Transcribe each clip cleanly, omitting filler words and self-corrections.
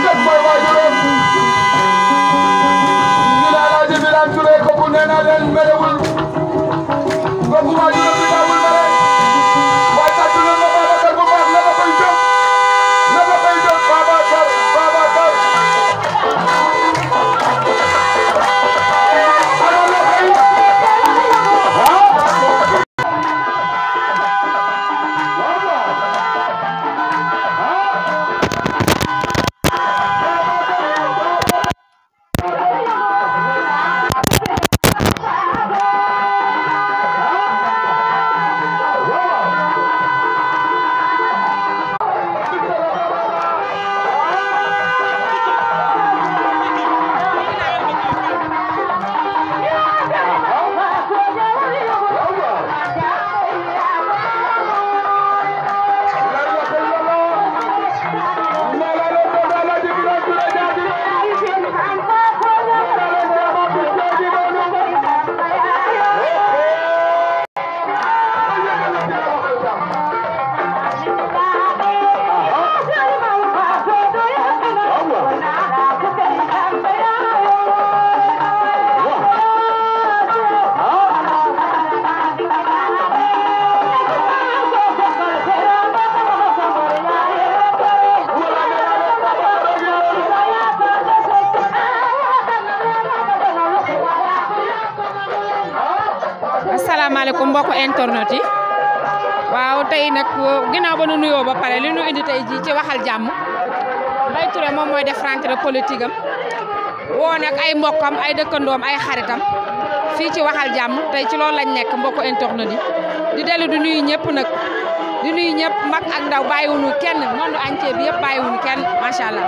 Def mooy waajuram ñu ne Alaaji Birane Touré kooku nee naa leen merewul kooku waajuram bi daawul mere waaye tàccu leen ma Babacar bu baax na ma koy jóg na ma koy jóg Babacar Babacar asalaamaaleykum mbokk internet yi waaw tey nag ginnaaw ba nu nuyoo ba pare li nu indi tey ji ci waxal jàmm Mbaye Touré moom mooy def rentrée politique am woo nag ay mbokkam ay dëkkandoom ay xaritam fii ci waxal jàmm tey ci loolu lañ nekk mbokk internet yi di dellu di nuyu ñëpp nag di nuyu ñëpp mag ak ndaw bàyyiwuñu kenn monde entier bi yëpp bàyyiwuñu kenn macha allah.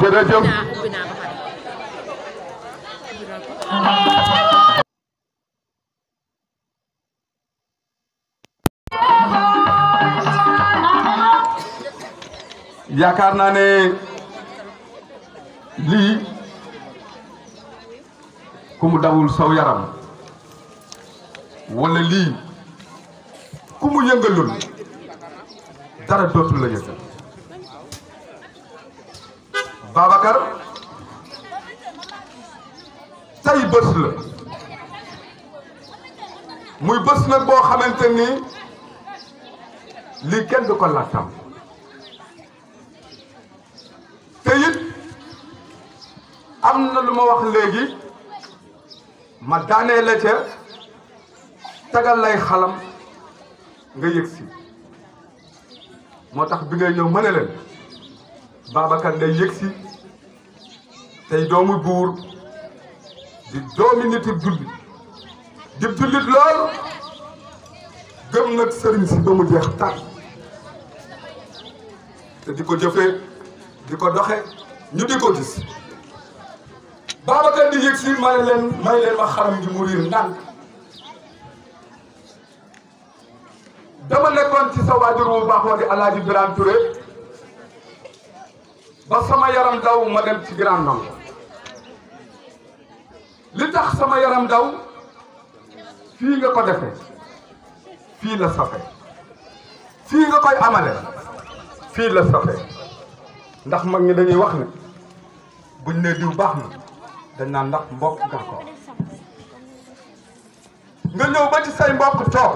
jërëjëf yaakaar naa ne lii ku mu dawul saw yaram wala lii ku mu yëngalul dara dootul la yëngal Babacar tey bés la muy bés nag boo xamante ni lii kenn du ko lattam te it am na lu ma wax léegi ma daanee la ca tagal lay xalam nga yëg si moo tax bi ngay ñëw mën a leen Babacar day yëg si tey doomu buur di doomi nit jullit di jullit lool gëm nag sëriñ si ba mu jeex tàkk te di ko jëfee di ko doxe ñu di ko gis Babacar di yëg si may leen ma xaram ji mu riir ndànk dama nekkoon ci sa waajur wu baax wa di Alaaji Birane Touré ba sama yaram daw ma dem ci Grand Ndongo li tax sama yaram daw fii nga ko defee fii la safee fii nga koy amale fii la safee ndax mag ñi dañuy wax ne buñ ne diw baax na dañ naan ndax mbokk nga ko nga ñëw ba ci say mbokk toog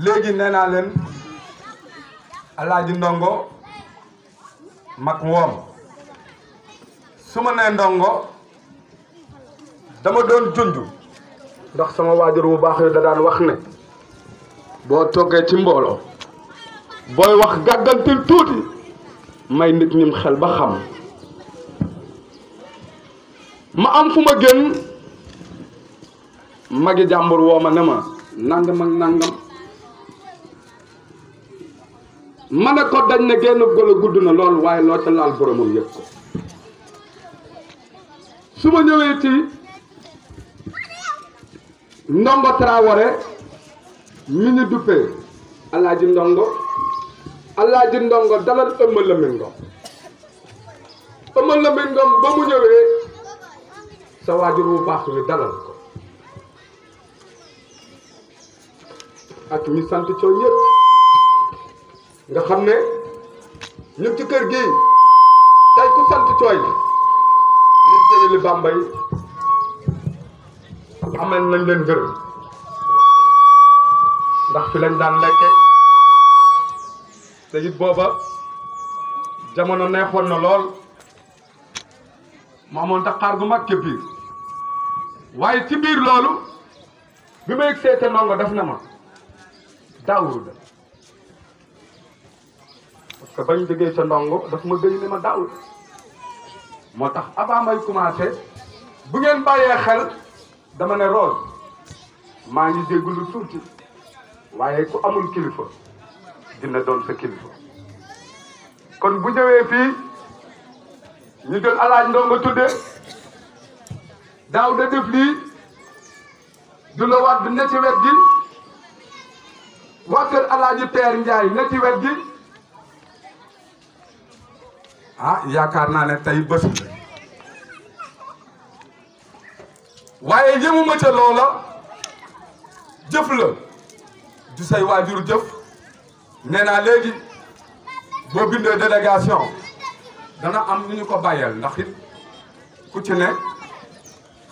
léegi nee naa leen Alaaji Ndongo mag woom su ma nee Ndongo dama doon junj ndax sama waajur bu baax yi da daan wax ne boo toggee ci mbooloo booy wax gàggantil tuuti may nit ñim xel ba xam ma am fu ma génn magi jàmbur woo ma ne ma nangam ak nangam ma ne ko dañ ne génn golo gudd na lool waaye loo ca laal boromam yëg ko su ma ñëwee ci Ndongo Traoré mi ñu duppee Alaaji Ndongo dalal Ëmma Lamine Ngom Ëmma Lamine Ngom ba mu ñëwee sa waajur bu baax wi dalal ko ak ñi sant coow ñëpp nga xam ne ñu ci kër gi tey ku sant cooy ñu jëlee li Bambey amel nañ leen gërëm ndax fi lañ daan lekke te it booba jamono neexoon na lool mu amoon taxaar gu mag ca biir waaye ci biir loolu bi may seete Ndongo def na ma Daawuda parce que bañ jógee ca Ndongo daf ma gëy ne ma Daawuda moo tax avant may commencé bu ngeen bàyyee xel dama ne Rose maa ngi jéggulu tuuti waaye ku amul kilifa dina doon sa kilifa kon bu ñëwee fii ñu jël Alaaji Ndongo tudde Daawuda def lii du la waat ne ci wet gi waa kër Alaaji Peer Njaay ne ci wet gi yaakaar naa ne tey bés la waaye yëmuma ca loola jëf la du say waajur jëf nee naa léegi boo bindee délégation dana am ñu ñu ko bàyyeel ndax it ku ci ne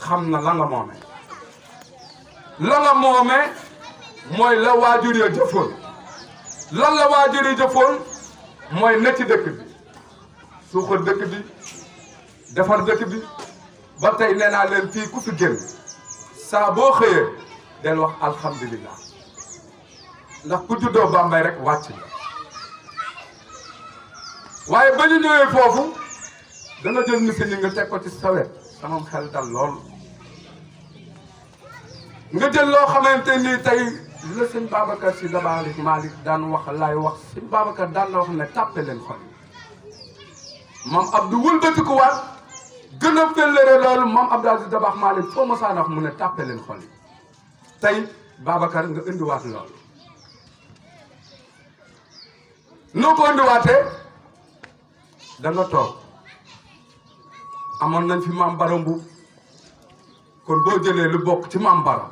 xam na la nga moome mooy la waajur ya jëfoon lan la waajur ya jëfoon mooy ne ci dëkk bi suuxal dëkk bi defar dëkk bi ba tey nee naa leen fii ku fi génn saa boo xëyee del wax alhamdulillah ndax ku juddoo Bambey rek wàcc la waaye ba ñu ñëwee foofu dana jël misi ni nga teg ko ci sawet sama xel dal lool nga jël loo xamante ni tey la sëñ Babacar Si Dabakh Malick daan wax laay wax sëñ Babacar daan na wax ne tàppe leen xol moom Abdou wëlbatikuwaat gën a fellere loolu moom Abdou Aziz Dabakh Malick foo ma saa wax mu ne tàppe leen xol tey Babacar nga indiwaat loolu noo ko indiwaatee da nga toog amoon nañ fi maam Baro Mbuub kon boo jëlee lu bokk ci maam Baro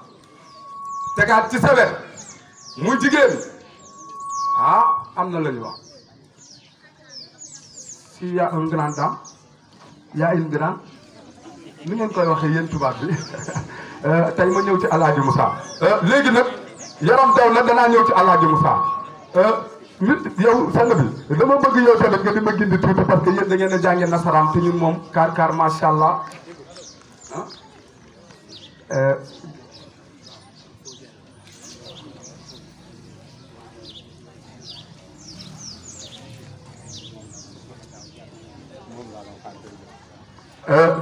tegaat ci sa wet muy jigéen am na la ñu wax si y a un grand dame y a une grande ni ngeen koy waxee yéen tubaab bi tey ma ñëw ci Alaaji Moussa léegi nag yaram daw na danaa ñëw ci Alaaji Moussa nit yow sang bi dama bëgg yow tamit nga di ma gindi tuuti parce que yéen da ngeen a jàngee nasaraan te ñun moom kaar macha allah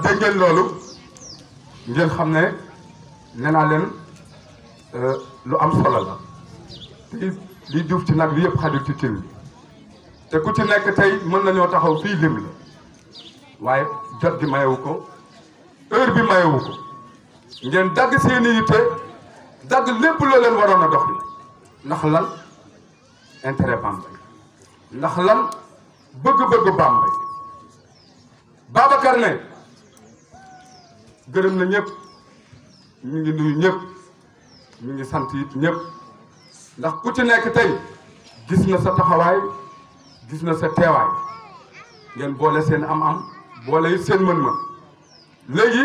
dégg ngeen loolu ngeen xam ne nee naa leen lu am solo la te li duuf ci nag bi yëpp xajul ci cin bi te ku ci nekk tey mën nañoo taxaw fii lim la waaye jot gi mayewu ko heure bi mayewu ko ngeen dagg seeni yitte dagg lépp loo leen waroon a dox li ndax lan intérêt Bambey ndax lan bëgg-bëgg Bambey Babacar ne gërëm na ñëpp ñu ngi nuyu ñëpp ñu ngi sant it ñëpp ndax ku ci nekk tey gis na sa taxawaay gis na sa teewaay ngeen boole seen am-am boole it seen mën-mën léegi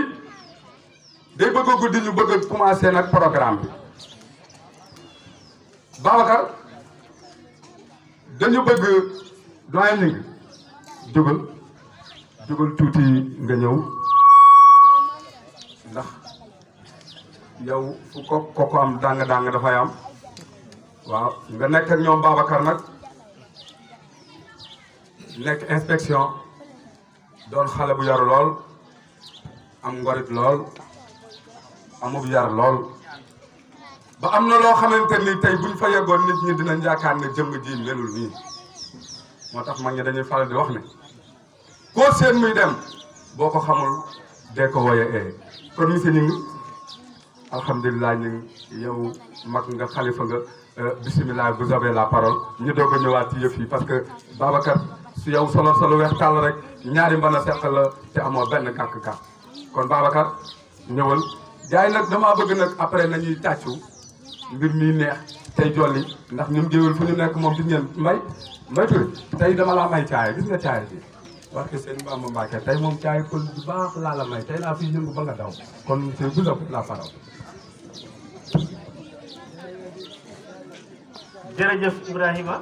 day bëgg a guddi ñu bëgg a commencé nag programme bi Babacar dañu bëgg doyen ni jógal tuuti nga ñëw ndax yow fu ko am dàng dafay am waaw nga nekk ak ñoom Babacar nag nekk inspection doon xale bu yaru lool am ngorit lool amub yar lool ba am na loo xamante ni tey buñ fa yeggoon nit ñi dinañ yaakaar ne jëmm ji melul nii moo tax mag ñi dañuy faral di wax ne koo seen muy dem boo ko xamul dee ko woye kon monsieur Gningue alhamdulilah ñu yow mag nga xalifa nga bisimilah vous avez la parole ñu doog a ñëwaat ci yëf yi parce que Babacar su yow solo weex tàll rek ñaari mën a seq la te amoo benn gàkk-gàkk kon Babacar ñëwal gars yi nag damaa bëgg nag après nañuy tàccu mbir mi neex tey jolli ndax ñun géwél fu ñu nekk moom di ngeen mbay Touré tey dama laa may caaya gis nga caaya bi wax que seen Bamba Mbacke tey moom caaya pël bu baax laa la may tey laa fiy yëngu ba nga daw kon c'est vous la parole. jërëjëf Ibrahima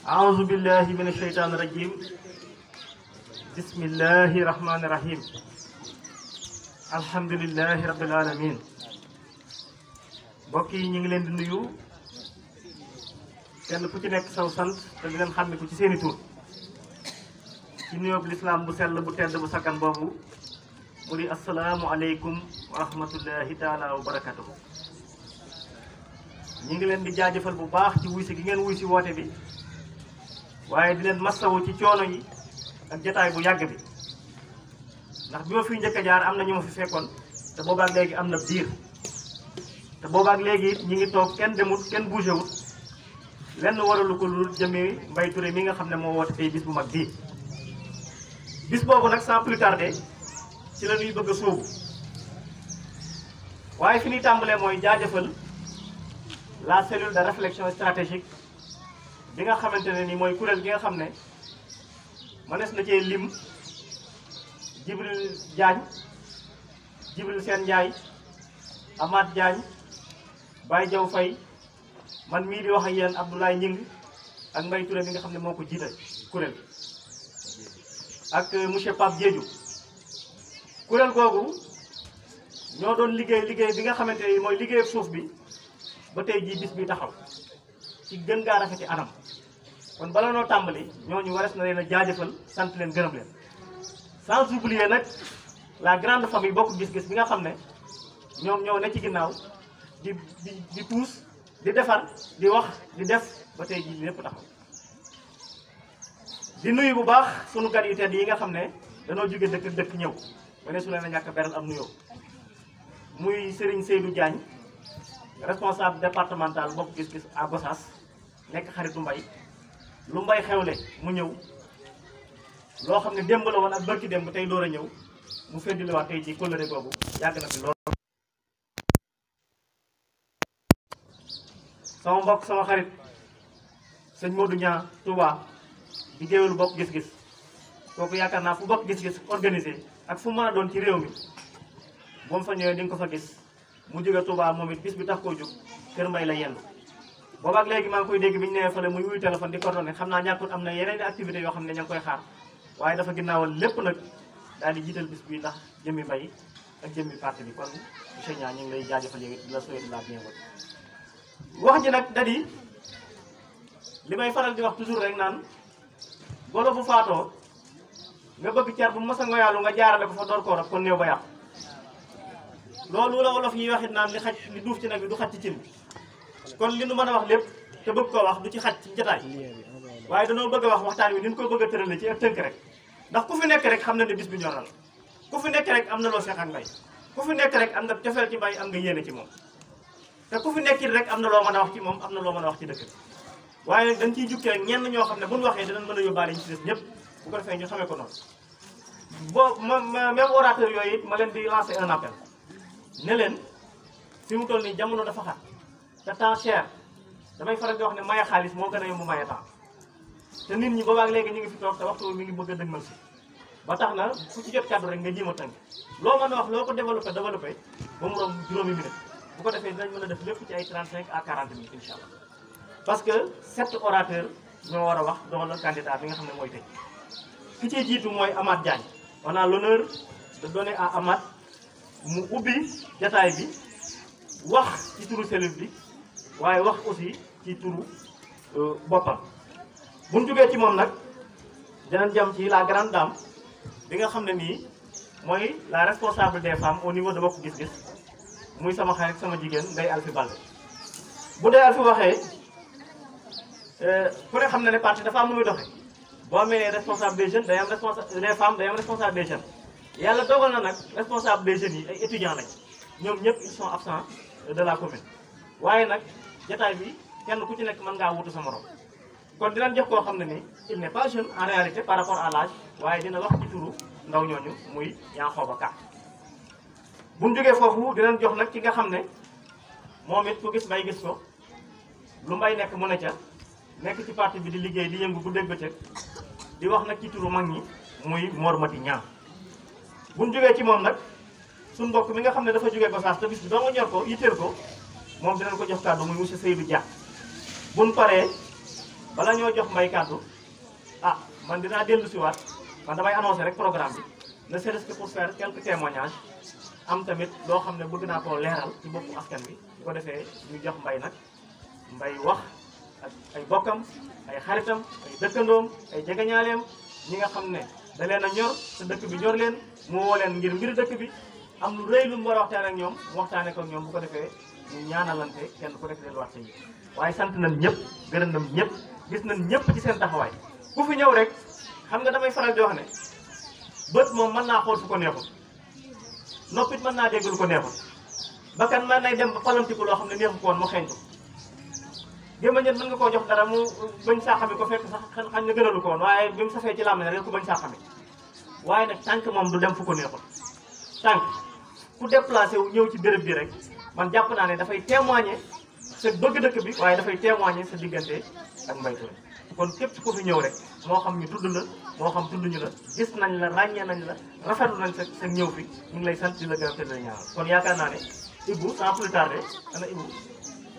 aouzu billahi min asheytaani rajim bismillahi rahmani rahim alhamdulillahi rabbil alamin mbokk yi ñu ngi leen di nuyu kenn ku ci nekk saw sant te di leen xam ne ku ci seeni tur ci nuyoob lislaam bu sell bu tedd bu sakkan boobu mu di asalaamu aleykum wa rahmatullahi taala wa barakatuhu ñi ngi leen di jaajëfal bu baax ci wuy si gi ngeen wuy si woote bi waaye di leen massawu ci coono yi ak jataay bu yàgg bi ndax bi ma fiy njëkk a jaar am na ñu ma fi fekkoon te boobaak léegi am na biir te boobaak léegi ñi ngi toog kenn demut kenn bougé wut lenn waralu ko lu jëmee Mbaye Touré mi nga xam ne moo woote tey bis bu mag bii bis boobu nag sans plus tarder ci la ñuy bëgg a sóobu waaye fi ñuy tàmbalee mooy jaajëfal la cellule de réflexion stratégique bi nga xamante ne ni mooy kuréel gi nga xam ne mënees na cee lim Jibril Diagne Jibril Sène Ndiaye Amath Diagne Baye Diaw Faye man mii di wax ak yéen Abdoulaye Gningue ak Mbaye Touré mi nga xam ne moo ko jiite kuréel ak monsieur Pape Diédhiou kuréel googu ñoo doon liggéey bi nga xamante ne mooy liggéey suuf bi ba tey jii bis bi taxaw ci gën gaa rafeti anam kon bala noo tàmbali ñooñu wares na leen a jaajëfal sant leen gërëm leen sans oublier nag la grande famille bokk gis-gis bi nga xam ne ñoom ñoo ne ci ginnaaw di puus di defar di wax di def ba tey jii lépp taxaw di nuyu bu baax sunu gan yu tedd yi nga xam ne danoo jóge dëkk ñëw ba ne su leen a ñàkk beral am nuyoo muy Serigne Seydou Diagne responsable départemental bokk gis-gis à Gossas nekk xaritu Mbaye lu Mbaye xewle mu ñëw loo xam ne démb la woon ak barki démb tey door a ñëw mu feddiliwaat tey ci kóllëre boobu yàgg na fi lool. sama mbokk sama xarit sëñ Modou Niang Touba di géwélu bokk gis-gis kooku yaakaar naa fu bokk gis-gis organisé ak fu mën a doon ci réew mi boo mu fa ñëwee di nga ko fa gis mu jóge Touba moom it bis bi tax koo jóg kër Mbaye la yendu boobaak léegi maa ngi koy dégg bi ñu nee fële muy wuy téléphone di coordonné xam naa ñàkkul am na yeneen activités yoo xam ne ña ngi koy xaar waaye dafa ginnaawal lépp nag daal di jiital bis bi ndax jëmmi Mbaye ak jëmmi parti bi kon monsieur Niang ñu ngi lay jaajëfal yow it di la souhaiter la bienvenue wax ji nag da di li may faral di wax toujours rek naan golo bu faatoo nga bëgg car bu mos a ngoyaalu nga jaarale ko fa door koo rab kon néew ba yàqu loolu la wolof yi waxit naan li duuf ci nag bi du xaj ci cin kon li nu mën a wax lépp te bëgg koo wax du ci xaj ci jotaay waaye danoo bëgg a wax waxtaan wi ni ñu ko bëgg a tërale ci ak tënk rek ndax ku fi nekk rek xam na ne bis bi ñor na la ku fi nekk rek am na loo seq ak Mbaye ku fi nekk rek am nga cofeel ci Mbaye am nga yéene ci moom te ku fi nekkit rek am na loo mën a wax ci moom am na loo mën a wax ci dëkk bi waaye dañ ciy jukkee ñenn ñoo xam ne bu ñu waxee dinañ mën a yóbbaale ñu ci des ñëpp bu ko defee ñu xamee ko noonu. Même orateur yooyu it ma leen di lancer un appel ne leen fi mu toll nii jamono dafa xat te temps cher damay faral di wax ne maye xaalis moo gën a yomb maye temps te nit ñi boobaag léegi ñu ngi fi toog te waxtu mi ngi bëgg a dëgmal si ba tax na fu ci jot kàddu rek nga jéem a tënk loo mën a wax loo ko développé ba mu romb juróomi minute bu ko defee dinañ mën a def lépp ci ay 35 à 40 minutes incha allah parce que 7 orateurs ñoo war a wax doon la candidat bi nga xam ne mooy tëj ki ciy jiitu mooy Amath Diagne. On a l'honneur de donner à Amath mu ubbi jataay bi wax ci turu cellule bi waaye wax aussi ci turu boppam. bu ñu jógee ci moom nag dinañ jëm ci la grande dame bi nga xam ne nii mooy la responsable des femmes au niveau de Bokk Gis Gis muy sama xarit sama jigéen Ndeye Alfi Balde. bu Ndeye Alfi waxee ku ne xam na ne parti dafa am nu muy doxee. boo amee responsable des jeunes day am responsable des femmes day am responsable des jeunes yàlla dogal na nag responsable des jeunes yi ay étudiants lañ ñoom ñëpp ils sont absents de la commune waaye nag jataay bi kenn ku ci nekk mën ngaa wutu sa morom kon dinañ jox koo xam ne ni il n'est pas jeune en réalité par rapport à l'âge waaye dina wax ci turu ndaw ñooñu muy Yankhoba Ka bu ñu jógee foofu dinañ jox nag ki nga xam ne moom it ku gis mbay gis ko lu mbay nekk mu ne ca nekk ci parti bi di liggéey di yëngu guddeeg bëccëg di wax nag ci turu mag ñi muy Mor Mati Niang bu ñu jógee ci moom nag suñ mbokk mi nga xam ne dafa jógee Gossas te bis bi doo nga ñor ko yitteel ko moom dinañ ko jox kàddu muy monsieur Seydou Dia. buñ paree bala ñoo jox mbay kàddu man dinaa dellu si waat man damay annoncé rek programme bi ne serait-ce que pour faire quelques témoignages am tamit loo xam ne bëgg naa koo leeral ci boppu askan bi bu ko defee ñu jox mbay nag mbay wax ak ay bokkam ay xaritam ay dëkkandoom ay jegeñaaleem ñi nga xam ne da leen a ñor te dëkk bi ñor leen mu woo leen ngir mbir dëkk bi am lu rëy lu mu war a waxtaane ak ñoom mu waxtaane ko ak ñoom bu ko defee ñu ñaanalante kenn ku nekk leen wax ci waaye sant nañ ñëpp gërëm nañ ñëpp gis nañ ñëpp ci seen taxawaay ku fi ñëw rek xam nga damay faral di wax ne bët moom mën naa xool fu ko neexul noppit mën naa dégg lu ko neexul bakkan mën nay dem ba palantiku loo xam ne neexu ko woon mu xeeñtu gémma ñet mën nga koo jox dara mu bañ saa xami ko fekk sax xañ na gënalu ko woon waaye bi mu safee ci làmmiñ rek ko bañ saa xami waaye nag tànk moom du dem fu ko neexul tànk ku déplacé wu ñëw ci béréb bi rek man jàpp naa ne dafay témoigner sa bëgg dëkk bi waaye dafay témoigner sa diggante ak Mbaye Touré kon képp ku fi ñëw rek moo xam ñu tudd la moo xam tudd ñu la gis nañ la ràññee nañ la rafetlu nañ sa ñëw fi ñu ngi lay sant di la gërëm te di la ñaanal kon yaakaar naa ne Ibou sans plus tarder ana Ibou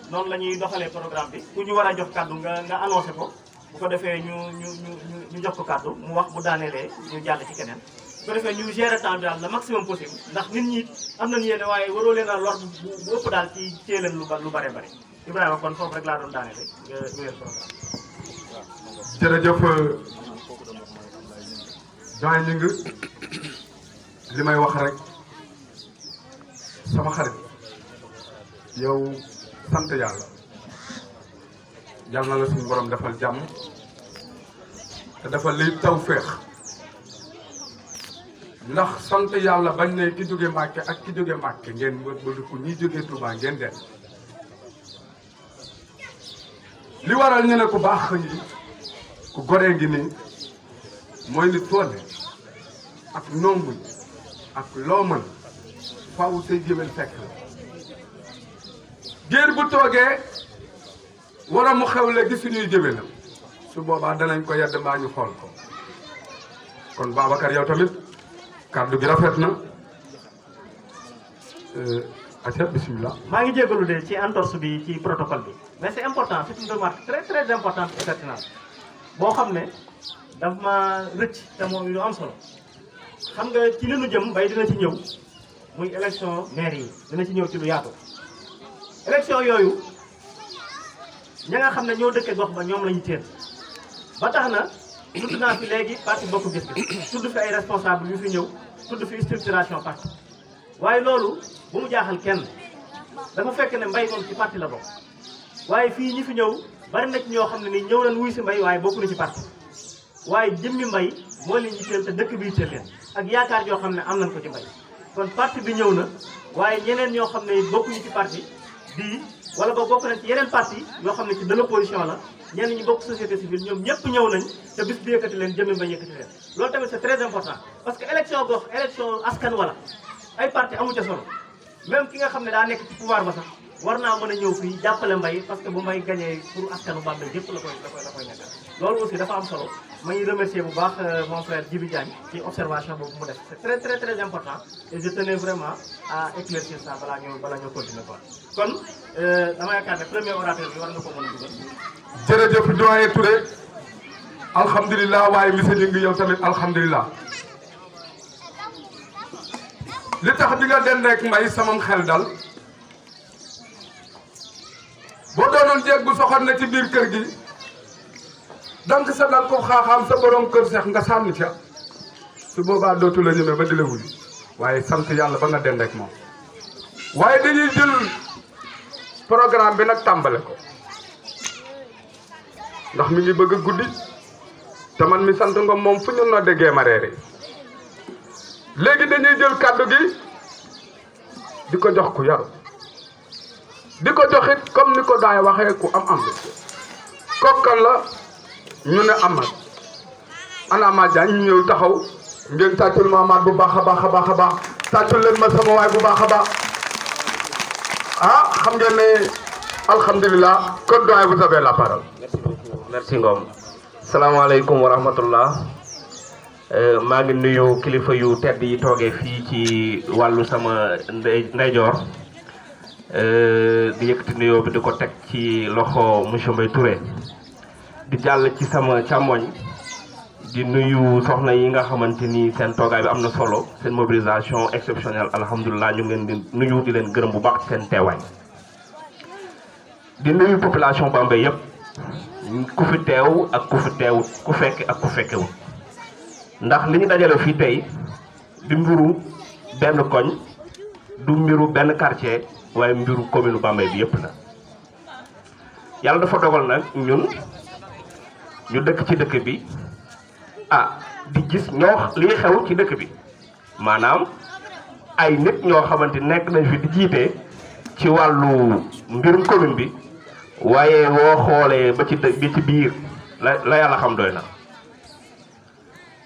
noonu la ñuy doxalee programme bi ku ñu war a jox kàddu nga annoncé ko bu ko defee ñu jox ko kàddu mu wax bu daaneelee ñu jàll ci keneen bu ko defee ñu gérer temps bi daal le maximum possible ndax nit ñi am nañu yéene waaye waroo leen a lor bu ëpp daal ci téye leen lu bare bare Ibrahima kon foofu rek laa doon daaneele nga wéyal programme. jërëjëf doyen ñu ngi li may wax rek sama xarit yow sant yàlla na la suñu borom defal jàmm te defal liy taw féex ndax sant yàlla bañ ne ki jóge Mbàkke ak ki jóge Mbàkke ngeen wëlbatiku ñi jóge Touba ngeen dem li waral ñu ne ku baax ngi ku goree ngi nii mooy ni toone ak nombuñ ak loo mën faaw say géwél fekk la géer bu toogee wara mu xewle gi suñuy géwélam su boobaa danañ ko yedd mbaa ñu xool ko kon Babacar yow tamit kàddu gi rafet na acca bismillah. maa ngi jégalu de ci entorse bi ci protocole bi mais c'est important c'est une remarque très très importante et pertinente boo xam ne daf ma rëcc te moom lu am solo xam nga ci li nu jëm bay dina ci ñëw muy élection maire yi dina ci ñëw ci lu yaatu élection yooyu ña nga xam ne ñoo dëkkee gox ba ñoom la ñu téen ba tax na tudd naa fi léegi parti Bokk Gis Gis tudd fi ay responsable yu fi ñëw tudd fi structuration parti waaye loolu bu mu jaaxal kenn dafa fekk ne mbay moom ci parti la bokk waaye fii ñi fi ñëw bari na ci ñoo xam ne ni ñëw nañ wuy si mbay waaye bokku na ci parti waaye jëmmi mbay moo leen yitteel te dëkk bi yitteel leen ak yaakaar yoo xam ne am nañ ko ci mbay kon parti bi ñëw na waaye ñeneen ñoo xam ne bokkuñu ci parti bii wala ba bokk nañ ci yeneen parti yoo xam ne ci de l'opposition la ñenn ñi bokk société civile ñoom ñëpp ñëw nañ te bis bi yëkkati leen jëmmi ba yëkkati leen loolu tamit c'est très important parce que élection gox élection askan wala ay parti amu ca solo même ki nga xam ne daa nekk ci pouvoir ba sax war naa mën a ñëw fii jàppale Mbaye parce que bu Mbaye gagné pour askanu Bambey yëpp la koy nekkal loolu aussi dafa am solo may remercier bu baax mon frère Djibi Diagne ci observation boobu mu def c'est très important et je tenais vraiment à éclaircir ça balaa ñoo continuer quoi kon dama yaakaar ne premier orateur bi war nga ko mën a dugal. jërëjëf doyen Touré alhamdulilah waaye monsieur Gningue yow tamit alhamdulilah li tax bi nga den rek Mbaye samam xel dal boo doonoon jeeg bu soxor na ci biir kër gi donc sa dal ko xaaxaam sa borom kër seex nga sànni ca su boobaa dootu la ñëmee ba di la wuy waaye sant yàlla ba nga den rek moom waaye dañuy jël programme bi nag tàmbale ko ndax mi ngi bëgg a guddi te man mi sant Ngom moom fu ñu no déggee ma reere léegi dañuy jël kàddu gi di ko jox ku yaru di ko joxit comme ni ko daay waxee ku am kokkan la ñu ne Amath ana Amath Diagne ñu ñëw taxaw ngeen tàccul ma Amath bu baax a baax a baax a baax tàccul leen ma sama waay bu baax a baax ah xam ngeen ne alhamdulilah kon doyen vous avez la parole. merci Ngom salaamaaleykum wa rahmatullah maa ngi nuyu kilifa yu tedd yi toogee fii ci wàllu sama ndeyjoor di yëkkati nuyoo bi di ko teg ci loxo monsieur Mbaye Touré di jàll ci sama càmmoñ di nuyu soxna yi nga xamante ni seen toogaay bi am na solo seen mobilisation exceptionnelle alhamdulilah ñu ngi leen di nuyu di leen gërëm bu baax seen teewaay di nuyu population Bambey yëpp ku fi teew ak ku fi teewut ku fekk ak ku fekkewut ndax li ñu dajale fii tey di mbiru benn koñ du mbiru benn quartier waaye mbiru commune Bambey bi yëpp la yàlla dafa dogal nag ñun ñu dëkk ci dëkk bi di gis li xew ci dëkk bi maanaam ay nit ñoo xamante nekk nañ fi di jiite ci wàllu mbirum commune bi waaye woo xoolee ba ci biir la yàlla xam doy na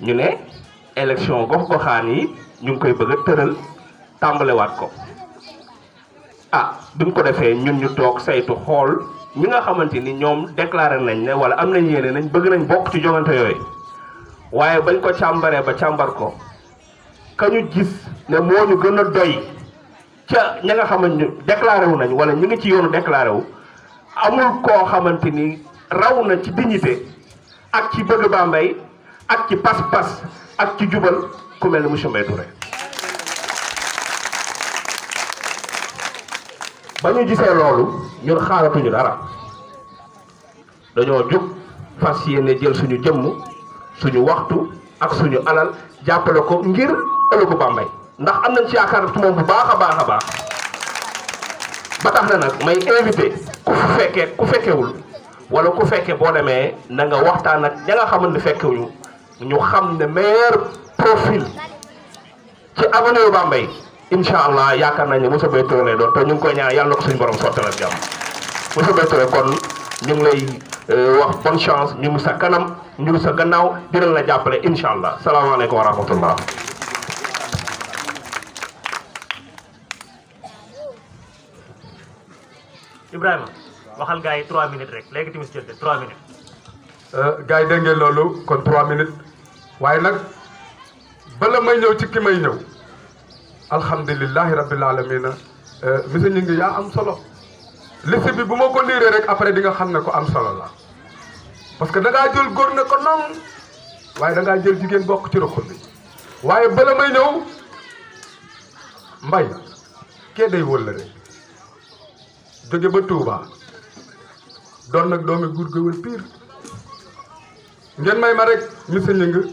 ñu ne élection gox-goxaan yi ñu ngi koy bëgg a tëral tàmbalewaat ko bi mu ko defee ñun ñu toog saytu xool ñi nga xamante ni ñoom déclaré nañ ne wala am nañ yéene nañ bëgg nañ bokk ci joŋante yooyu waaye bañ ko càmbaree ba càmbar ko ka ñu gis ne moo ñu gën a doy ca ña nga xamante ni déclaré wu nañ wala ñi ngi ci yoonu déclaré wu amul koo xamante ni raw na ci dignité ak ci bëgg Bambey ak ci pas-pas ak ci jubal ku mel ni monsieur Mbaye Touré ba ñu gisee loolu ñun xaaratuñu dara dañoo jug fas yéene jël suñu jëmm suñu waxtu ak suñu alal jàppale ko ngir ëllëgu Bambey ndax am nañ ci yaakaar ci moom bu baax a baax a baax ba tax na nag may invité ku fekkewul wala ku fekke boo demee na nga waxtaan ak ña nga xamante fekkewuñu ñu xam ne meilleur profil ci avenir Bambey incha allah yaakaar nañ ne monsieur Mbaye Touré lay doon te ñu ngi koy ñaan yàlla na ko suñu borom sottal ak jàmm monsieur Mbaye Touré kon ñu ngi lay wax bonne chance ñu ngi sa kanam ñu ngi sa gannaaw dinañ la jàppale incha allah salaamaaleykum wa rahmatullah. Ibrahima waxal gars yi 3 minutes rek léegi tamit jël 3 minutes. gars yi dégg ngeen loolu kon 3 minutes waaye nag bala may ñëw ci ki may ñëw. alhamdulilahi rabbil alamina monsieur Gningue yaa am solo liste bi bu ma ko liiree rek après di nga xam ne ko am solo la parce que da ngaa jël góor ne ko noom waaye da ngaa jël jigéen bokk ci roxul bi waaye bala may ñëw Mbaye kee day wëllëre jóge ba Touba doon nag doomi guur gëwël pire ngeen may ma rek monsieur Gningue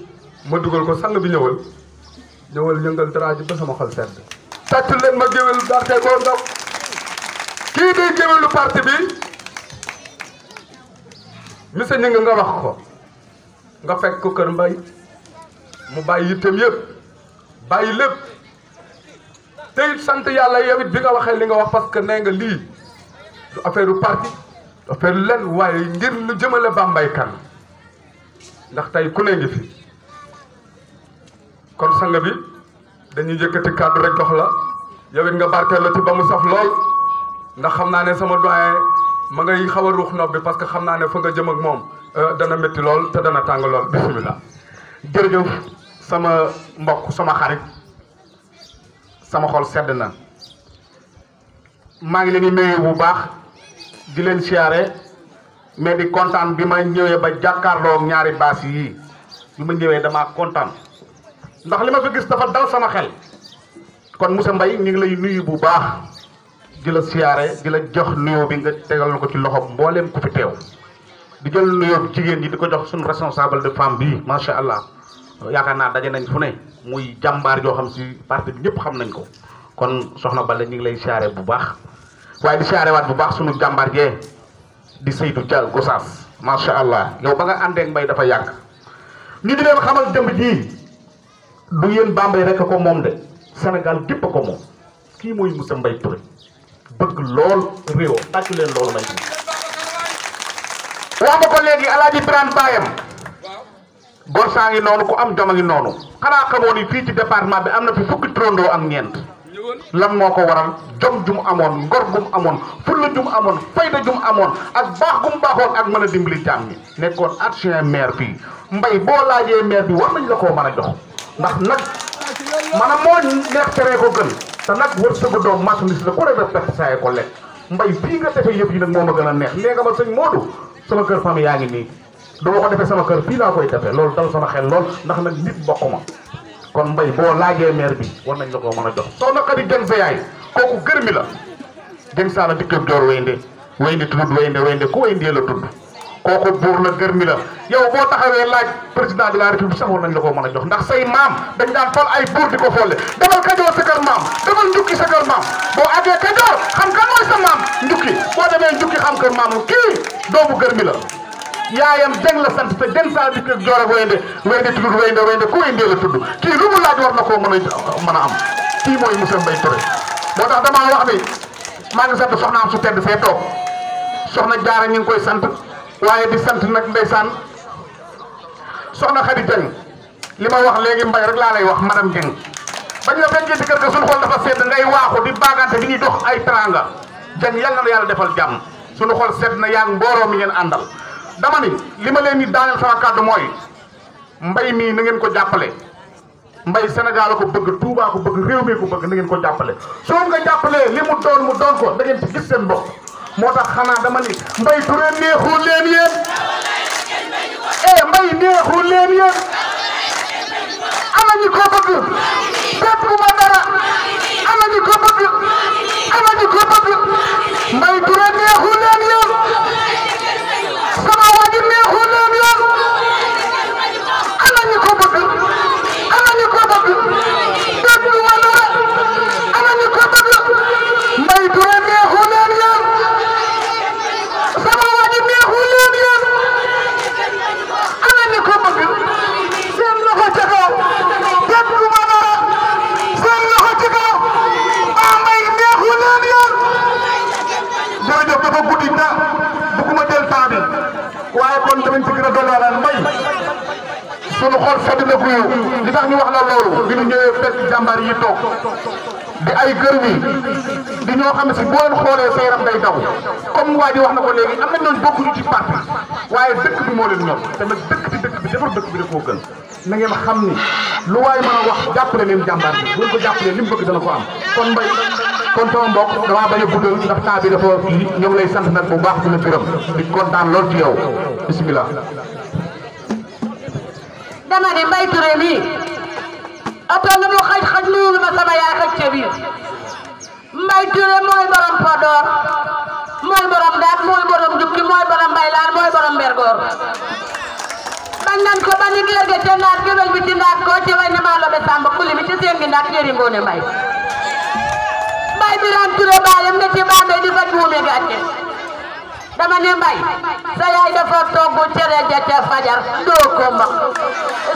ma dugal ko sang bi ñëwal yëngal dara ji ba sama xol sedd tàccu leen ma géwél Barthé boo ndaw kii day géwélu parti bi monsieur Gningue nga wax ko nga fekk ko kër Mbaye mu bàyyi yitteem yëpp bàyyi lépp te it sant yàlla yow it bi nga waxee li nga wax parce que nee nga lii du affaire u parti du affaire len waaye ngir lu jëmale Bambey kanam ndax tey ku ne ngi fi kon sang bi dañuy yëkkati kàddu rek dox la yow it nga barkeel la ci ba mu saf lool ndax xam naa ne sama doyen ma ngay xaw a ruux nopp bi parce que xam naa ne fa nga jëm ak moom dana métti lool te dana tàng lool bisimilah. jërëjëf sama mbokk sama xarit sama xol sedd na maa ngi leen di nuyu bu baax di leen siyaare mais di kontaan bi ma ñëwee ba jàkkaarloo ñaari baas yii bi ma ñëwee damaa kontaan ndax li ma fi gis dafa dal sama xel kon monsieur Mbaye ñu ngi lay nuyu bu baax di la siyaare di la jox nuyoo bi nga tegal ko ci loxo mbooleem ku fi teew di jël nuyoo jigéen ñi di ko jox suñu responsable de femme bii macha allah yaakaar naa daje nañ fu ne muy jàmbaar joo xam si parti bi ñëpp xam nañ ko kon soxna Bale ñu ngi lay siyaare bu baax waaye di siyaare waat bu baax suñu jàmbaar jee di Seydou Dia Gossas macha allah yow ba nga àndeek Mbaye dafa yàgg ñu di leen xamal jëmb ji du yéen Bambey rek ko moom de Sénégal gépp ko moom kii mooy monsieur Mbaye Touré bëgg lool réew tàccu leen loolu may wax nga ko léegi Alaaji Birane baayam gor saa ngi noonu ku am jom a ngi noonu xanaa xamoo ni fii ci département bi am na fi fukki trondoo ak ñeent lan moo ko waral jom jum amoon ngor gum amoon fulla jum amoon fayda jum amoon ak baax gum baaxoon ak mën a dimbali jaam ñi nekkoon adjoint maire fii Mbaye boo laajee maire bi war nañ la koo mën a jox ndax nag maanaam moo neex teree ko gën te nag wërsëgu doom marchandise la ko rek def pepp saye ko lekk Mbaye fii nga defee yëpp yi nag moo ma gën a neex nee nga ma sëñ Modou sama kër famille yaa ngi nii dama ko defee sama kër fii laa koy defee loolu dal sama xel lool ndax nag nit bokk ma kon Mbaye boo laajee maire bi war nañ la koo mën a jox soxna Khady Dieng sa yaay kooku gërmi la Dieng Saala dikkëb joor waynde tudd waynde ku wayndee la tudd kooku buur la gërmi la yow boo taxawee laaj président de la république sax war nañ la koo mën a jox ndax say maam dañ daan fal ay buur di ko folle demal Kajoor sa kër maam demal njukki sa kër maam boo àggee Kajoor xam kan mooy sa maam njukki boo demee njukki xam kër maam kii doomu gërmi la yaayam Dieng la sant te Dieng Saala dikkëb joor ak waynde tudd waynde ku wayndee la tudd kii lu mu laaj war na koo mën a am kii mooy monsieur Mbaye Touré moo tax damaa wax ni maa ngi sant soxnaam su tedd fee toog soxna Jaara ñu ngi koy sant waaye di sant nag ndeysaan soxna Khady Dieng li ma wax léegi Mbaye rek laa lay wax madame Dieng bañ la fekkee ci kër ga suñu xol dafa sedd ngay waaxu di baagante di ñuy dox ay teranga Dieng yal na la yàlla defal jàmm suñu xol sedd na yaa ngi mbooloo mi ngeen àndal dama ni li ma leen di daaneel sama kàddu mooy Mbaye mii na ngeen ko jàppale Mbaye Sénégal ko bëgg Touba ko bëgg réew mi ko bëgg na ngeen ko jàppale soo nga jàppalee li mu doon ko da ngeen ci gis seen bopp moo tax xanaa dama ni Mbaye Touré neexul leen yéen Mbaye neexul leen yéen ana ñu ko bëgg bépp ma dara ana ñu ko bëgg Mbaye Touré neexul leen yéen sama waji neexul leen yéen ana ñu ko bëgg bépp ma dara ana ñu ko bëgg Mbaye Touré neexul leen yéen sama waji neexul leen yéen ana ñu ko bëgg seen loxo ca kaw bépp ma dara seen loxo ca kaw Mbaye neexul leen yéen jërëjëf dafa guddi na bëgguma jël temps bi waaye kon damañ ci gën a dooleel Mbaye sunu xol sedd na guyu li tax ñu wax la loolu bi ñu ñëwee fekk jàmbaar yi toog di ay gërmi di ñoo xam ne si boo leen xoolee sa yaram day daw comme waa ji wax na ko léegi am na ñooñu bokkuñu ci parti waaye dëkk bi moo leen ñor te nag dëkk bi defar dëkk bi dafoo gën na ngeen xam ni lu waay mën a wax jàppale leen jàmbaar bi buñ ko jàppalee li mu bëgg dana ko am kon Mbaye kon sama mbokk damaa bañ a guddal ndax temps bi dafa kii ñoo ngi lay sant nag bu baax di la gërëm di kontaan lool ci yow bisimilah. dama ne Mbaye Touré mii oto lu mu xaj nuyu ma sama yaay xaj ca biir Mbaye Touré mooy borom Podor mooy borom Daat mooy borom Jukki mooy borom Mbaylaan mooy borom Mbergoor bañ nan ko ba ni géej ca naat géwél bi ci naat ko ci way na maa lobe Samba kuli mi ci seen gi naat yëri ngoone Mbaye Mbaye Birane Touré baayam ne ci Bambey di faj wuumi gàcce dama ne Mbaye sa yaay dafa togg cere ja ca fajar doo ko ma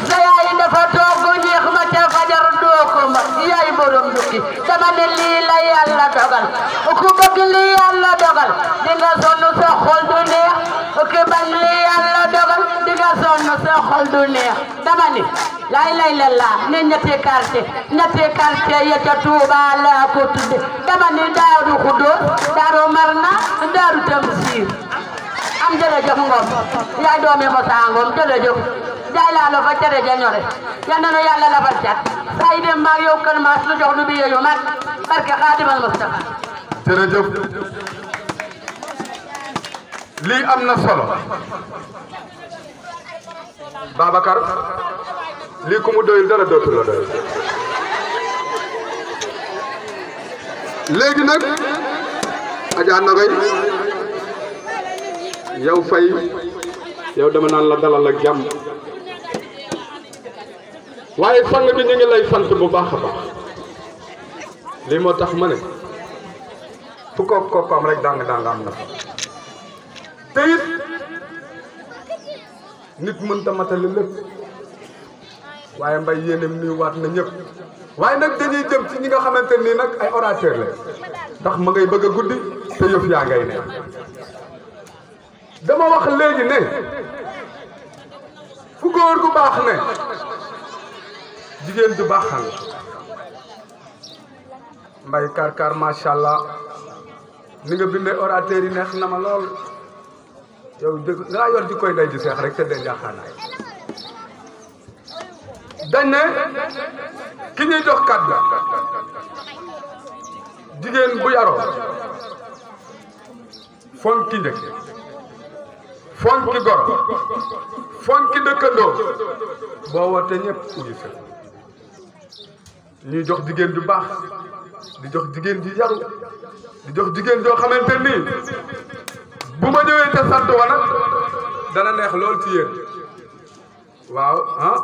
sa yaay dafa togg ñeex ma ca fajar doo ko ma yaay borom jukki dama ne lii la yàlla dogal ku bëgg lii yàlla dogal di nga sonn sa xol du neex ku bañ lii yàlla dogal di nga sonn sa xol du neex dama ni lay la ne ñetti quartier ya ca Touba laa ko tudde dama ni Daaru Xudoos Daaru Marnaan Daaru Tamsiir am jërëjëf Ngom yaay doomi Moussa Ngom jërëjëf jaay laa la fa cere ja ñore yal na nu yàlla la fal cat saa yi dem maag yow kër maas lu jox nu bi yu mag barke Xaadimal Mustafa jërëjëf lii am na solo Babacar lii ku mu doyul dara dootu la doy léegi nag Adja Nogay yow Faye yow dama naan la dalal ak jàmm waaye sang bi ñu ngi lay sant bu baax a baax lii moo tax ma ne fu koom rek dang am na fa te it nit mënta matale lépp waaye mbay yéenem nuy waat na ñëpp waaye nag dañuy jëm ci ñi nga xamante nii nag ay orateur la ndax ma ngay bëgg a guddi te yëf yaa ngay ne dama wax léegi ne fu góor gu baax ne jigéen ju baaxal mbay kar macha allah ni nga bindee orateur yi neex na ma lool yow dëgg ngaa yor ji koy ndey ji seex rek te dee njaaxaanaay dañ ne ki ñuy jox kàddu jigéen bu yaroo fonki njëkk fonki goro fonki dëkkandoo boo wootee ñëpp uyu sa ñuy jox jigéen ju baax di jox jigéen ji yaru di jox jigéen joo xamante nii bu ma ñëwee te sant wa nag dana neex lool ci yéen waaw ah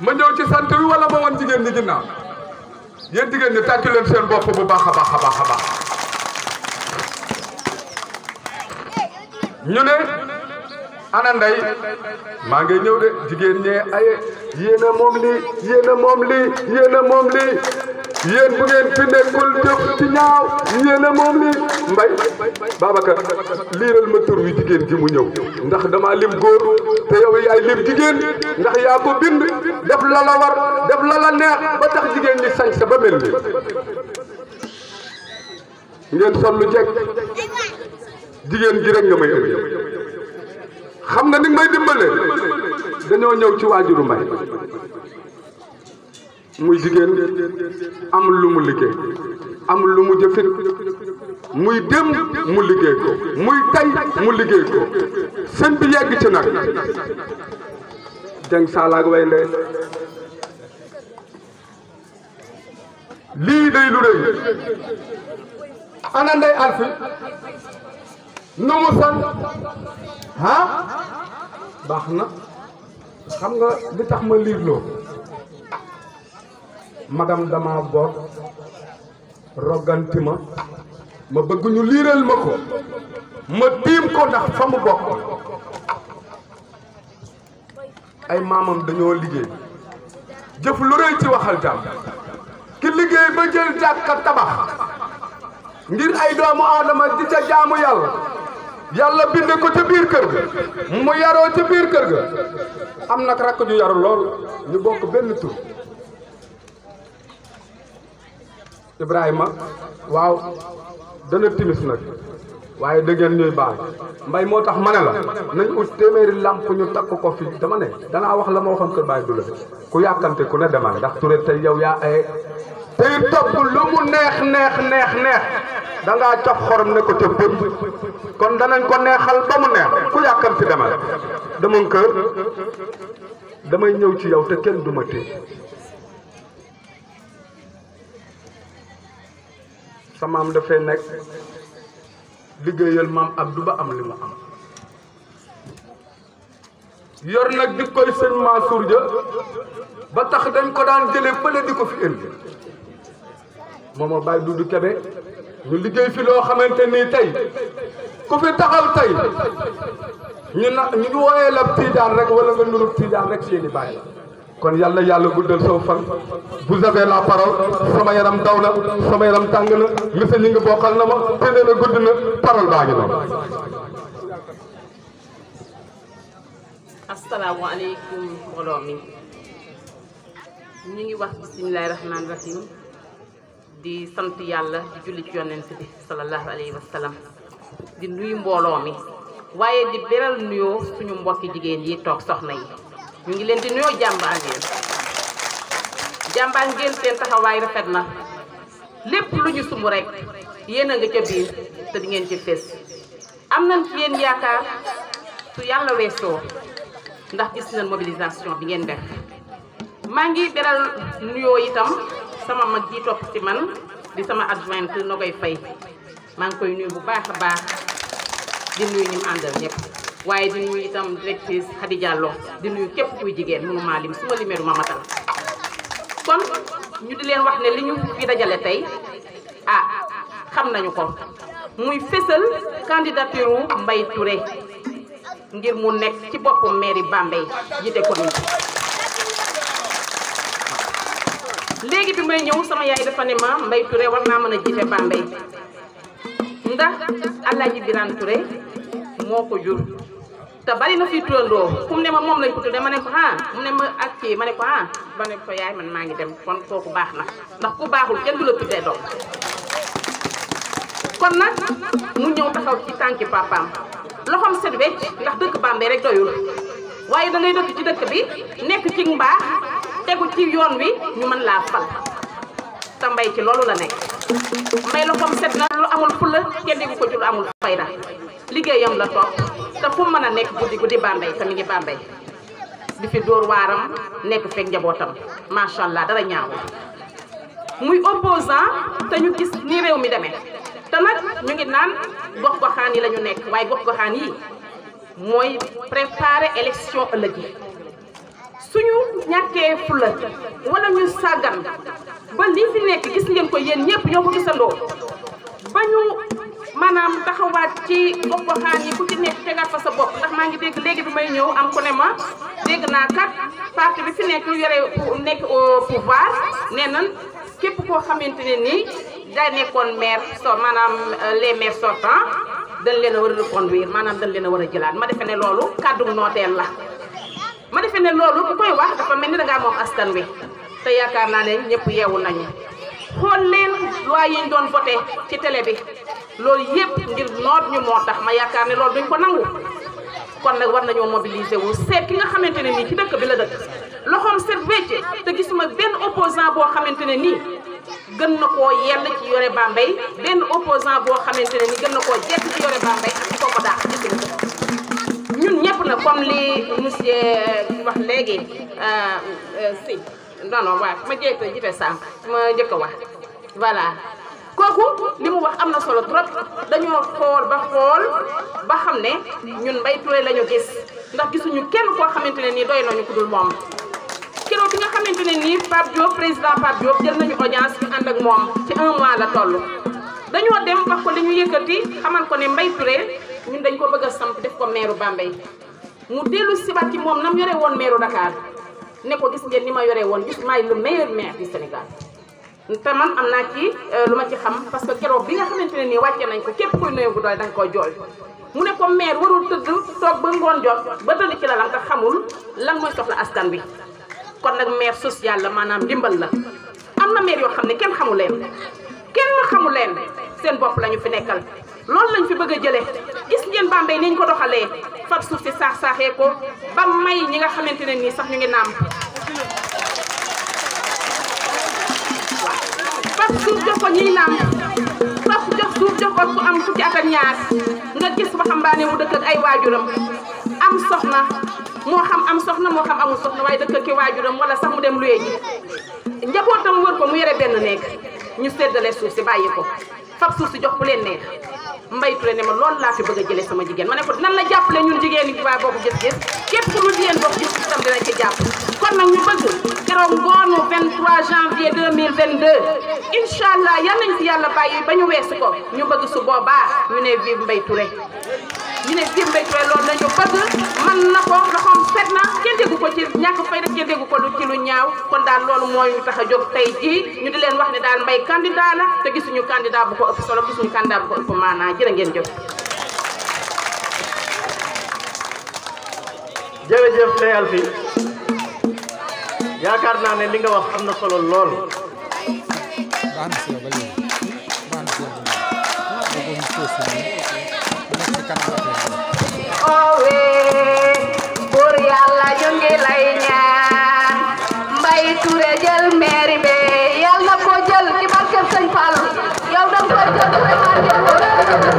ma ñëw ci sant wi wala ma woon jigéen ñi ginnaaw yéen jigéen ñi tàccu leen seen bopp bu baax a baax a baax a baax ñu ne ana ndey maa ngi ñëw de jigéen ñee aye yéen a moom lii yéen a moom lii yéen a moom lii yéen bu ngeen fi nekkul jëf ci ñaaw yéen a moom lii mbay Babacar liiral ma tur wi jigéen ji mu ñëw ndax dama lim góor te yow yaay lim jigéen ndax yaa ko bind def la la war def la la neex ba tax jigéen ñi sañ sa ba mel ni ngeen sol lu jekk jigéen ji rek nga may ëpp xam nga ni may dimbale dañoo ñëw ci waajuru mbay muy jigéen am lu mu liggéey am lu mu jëfit muy dem mu liggéey ko muy tay mu liggéey ko sën bi yegg ci nag jeng saalaag way ndey lii day lu rëy ana ndey alfi nu mu san baax na xam nga li tax ma liir loo magam dama boot roganti ma bëgg ñu liiral ma ko ma tiim ko ndax fa mu bokk ay maamam dañoo liggéey jëf lu rëy ci waxal jàmm ki liggéey ba jël jàkka tabax ngir ay doomu aadama di ca jaamu yàlla bind ko ca biir kër ga mu yaroo ca biir kër ga am nag rakk ju yaru lool ñu bokk benn tur Ibrahima waaw dana timis nag waaye da ngeen ñuy baal mbay moo tax ma ne la nañ ut téeméeri làmp ñu takk ko fi dama ne danaa wax la ma waxoon kër Baye Dula ku yàkkante ku ne demal ndax Touré tey yow yaa ay tey topp lu mu neex dangaa cof xorom ne ko ca bët kon danañ ko neexal ba mu neex ku yàkkante demal dama kër damay ñëw ci yow te kenn du ma téye sa maam dafay nekk liggéeyal maam Abdou ba am li ma am yor nag di koy sëñ Mansour ja ba tax dañ ko daan jëlee fële di ko fi indi mooma Baye Doudou Kébé ñu liggéey fi loo xamante nii tey ku fi taxaw tey ñu wooyee la tiijaan rek wala nga nurub tiijaan rek seeni bàyyi kon yàlla yàlla guddal saw fan vous avez la parole sama yaram daw na sama yaram tàng na monsieur ñi ngi bokkal na ma te nee na gudd na parole baa ngi noonu. asalaamaaleykum mbooloo mi ñu ngi wax bisimilahi rahmaani rahim di sant yàlla di julli ci yonent bi sallallahu alayhi wa sallam di nuyu mbooloo mi waaye di beral nuyoo suñu mbokki jigéen yi toog soxna yi ñu ngi leen di nuyoo jàmbaar ngeen seen taxawaay rafet na lépp lu ñu sumb rek yéen a nga ca biir te di ngeen ci fés am nañ ci yéen yaakaar su yàlla weesoo ndax gis nañ mobilisation bi ngeen def maa ngi beral nuyoo itam sama mag ji topp ci man di sama adjointe Nogoy Faye maa ngi koy nuyu bu baax a baax di nuyu ñi mu àndal ñëpp waaye di nuyu itam directrice Khady Diallo di nuyu képp kuy jigéen mënu maa lim su ma limee du ma matal kon ñu di leen wax ne li ñu fi dajale tey xam nañu ko muy fésal candidature Mbaye Touré ngir mu nekk ci boppu mairie Bambey jiite commune léegi bi may ñëw sama yaay dafa ne ma Mbaye Touré war naa mën a jiite Bambey ndax Alaaji Birane Touré moo ko jur te bari na fi turandoo fu mu ne ma moom lañ ko tuddee ma ne ko mu ne ma ak kii ma ne ko ba ne ko yaay man maa ngi dem kon kooku baax na ndax ku baaxul kenn du la tuddee doom kon nag mu ñëw taxaw ci tànki papaam loxoom set wecc ndax dëkk Bambey rek doyul waaye da ngay dëkk ci dëkk bi nekk ci mbaax tegu ci yoon wi ñu mën laa fal te Mbaye ci loolu la nekk Mbaye loxoom set na lu amul fulla kenn déggu ko ci lu amul fayda liggéeyam la toog te fu mën a nekk guddi Bambey te mi ngi Bambey di fi dóor waaram nekk fekk njabootam macha allah dara ñaawul muy opposant te ñu gis ni réew mi demee te nag ñu ngi naan gox-goxaan yi la ñu nekk waaye gox-goxaan yi mooy préparer élection ëllëg yi suñu ñàkkee fula wala ñu sàggan ba lii fi nekk gis ngeen ko yéen ñëpp ñoo ko gisandoo ba ñu maanaam taxawaat ci gox-goxaan yi ku ci nekk tegaat fa sa bopp ndax maa ngi dégg léegi bi may ñëw am ku ne ma dégg naa kat parti bi fi nekk lu yore nekk au pouvoir nee nan képp koo xamante ne nii day nekkoon maire maanaam les maires sortants dañ leen a war a reconduire maanaam dañ leen a war a jëlaat ma defe ne loolu kàddu nooteel la ma defe ne loolu ku koy wax dafa mel ni dangaa moom askan wi te yaakaar naa ne ñëpp yeewu nañu xool leen loi yi ñu doon voté ci télé bi loolu yëpp ngir noot ñu moo tax ma yaakaar ne loolu duñ ko nangu kon nag war nañoo mobiliser wu seet ki nga xamante ne nii ci dëkk bi la dëkk loxoom set wecc te gisuma benn opposant boo xamante ne nii gën na koo yell ci yore Bambey benn opposant boo xamante ne nii gën na koo jekk ci yore Bambey ak ci kooku daax gis nga ñun ñëpp na comme li monsieur wax léegi si non waaw ma jiite sànq ma njëkk a wax voilà kooku li mu wax am na solo trop dañoo xool ba xam ne ñun Mbaye Touré la ñu gis ndax gisuñu kenn koo xamante ne nii doy nañu ku dul moom keroog bi nga xamante ne nii Pape Diop président Pape Diop jël nañu audience ñu ànd ak moom ci 1 mois la toll dañoo dem wax ko li ñu yëkkati xamal ko ne Mbaye Touré ñun dañ ko bëgg a samp def ko maire Bambey mu dellu sibat ci moom nam yore woon maire Dakar ne ko gis ngeen ni ma yore woon gis maay le meilleur maire du Sénégal te man am naa ci lu ma ci xam parce que keroog bi nga xamante ne nii wàcce nañ ko képp kuy nuyu bu doy danga koy jooy mu ne ko maire warul tëdd toog ba ngoon jot ba tëdd ci lalam te xamul lan mooy soxla askan bi kon nag maire social la maanaam ndimbal la am na maire yoo xam ne kenn xamu leen seen bopp la ñu fi nekkal loolu lañ fi bëgg a jëlee gis ngeen Bambey ni ñu ko doxalee fab suuf si saaxee ko ba may ñi nga xamante ne nii sax ñu ngi naam fab suuf jox ko ñiy naam fab jox suuf jox ko ku am fukki at ak ñaar nga gis waxambaane mu dëkk ak ay waajuram am soxna moo xam am soxna moo xam amul soxna waaye dëkk ki waajuram wala sax mu dem luyee ji njabootam wër ko mu yore benn néeg ñu séddale suuf si bàyyi ko fab suuf si jox ku leen neex Mbaye Touré ne ma loolu laa fi bëgg a jëlee sama jigéen ma ne ko nan la jàppale ñun jigéen ñi waa bokk gis-gis képp ku dul jigéen bokk gis-gis tam dinañ ci jàpp kon nag ñu bëgg keroog ngoonu 23 janvier 2022 incha allah yal nañ fi yàlla bàyyi ba ñu weesu ko ñu bëgg su boobaa ñu ne vive Mbaye Touré loolu la ñu bëgg man na ko loxoom set na kenn déggu ko ci ñàkk fay rek kenn déggu ko ci lu ñaaw kon daal loolu mooy ñu tax a jóg tey jii ñu di leen wax ne daal Mbaye candidat la te gisuñu candidat bu ko ëpp solo gisuñu candidat bu ko ëpp maanaa jërë ngeen jëf. jërëjëf Ndeye Alfi yaakaar naa ne li nga wax am na solo lool. owe buur yàlla ñu ngi lay ñaan Mbaye Touré jël mairie be yàlla na ko jël ci barke Sëñ Fall yow da nga koy jël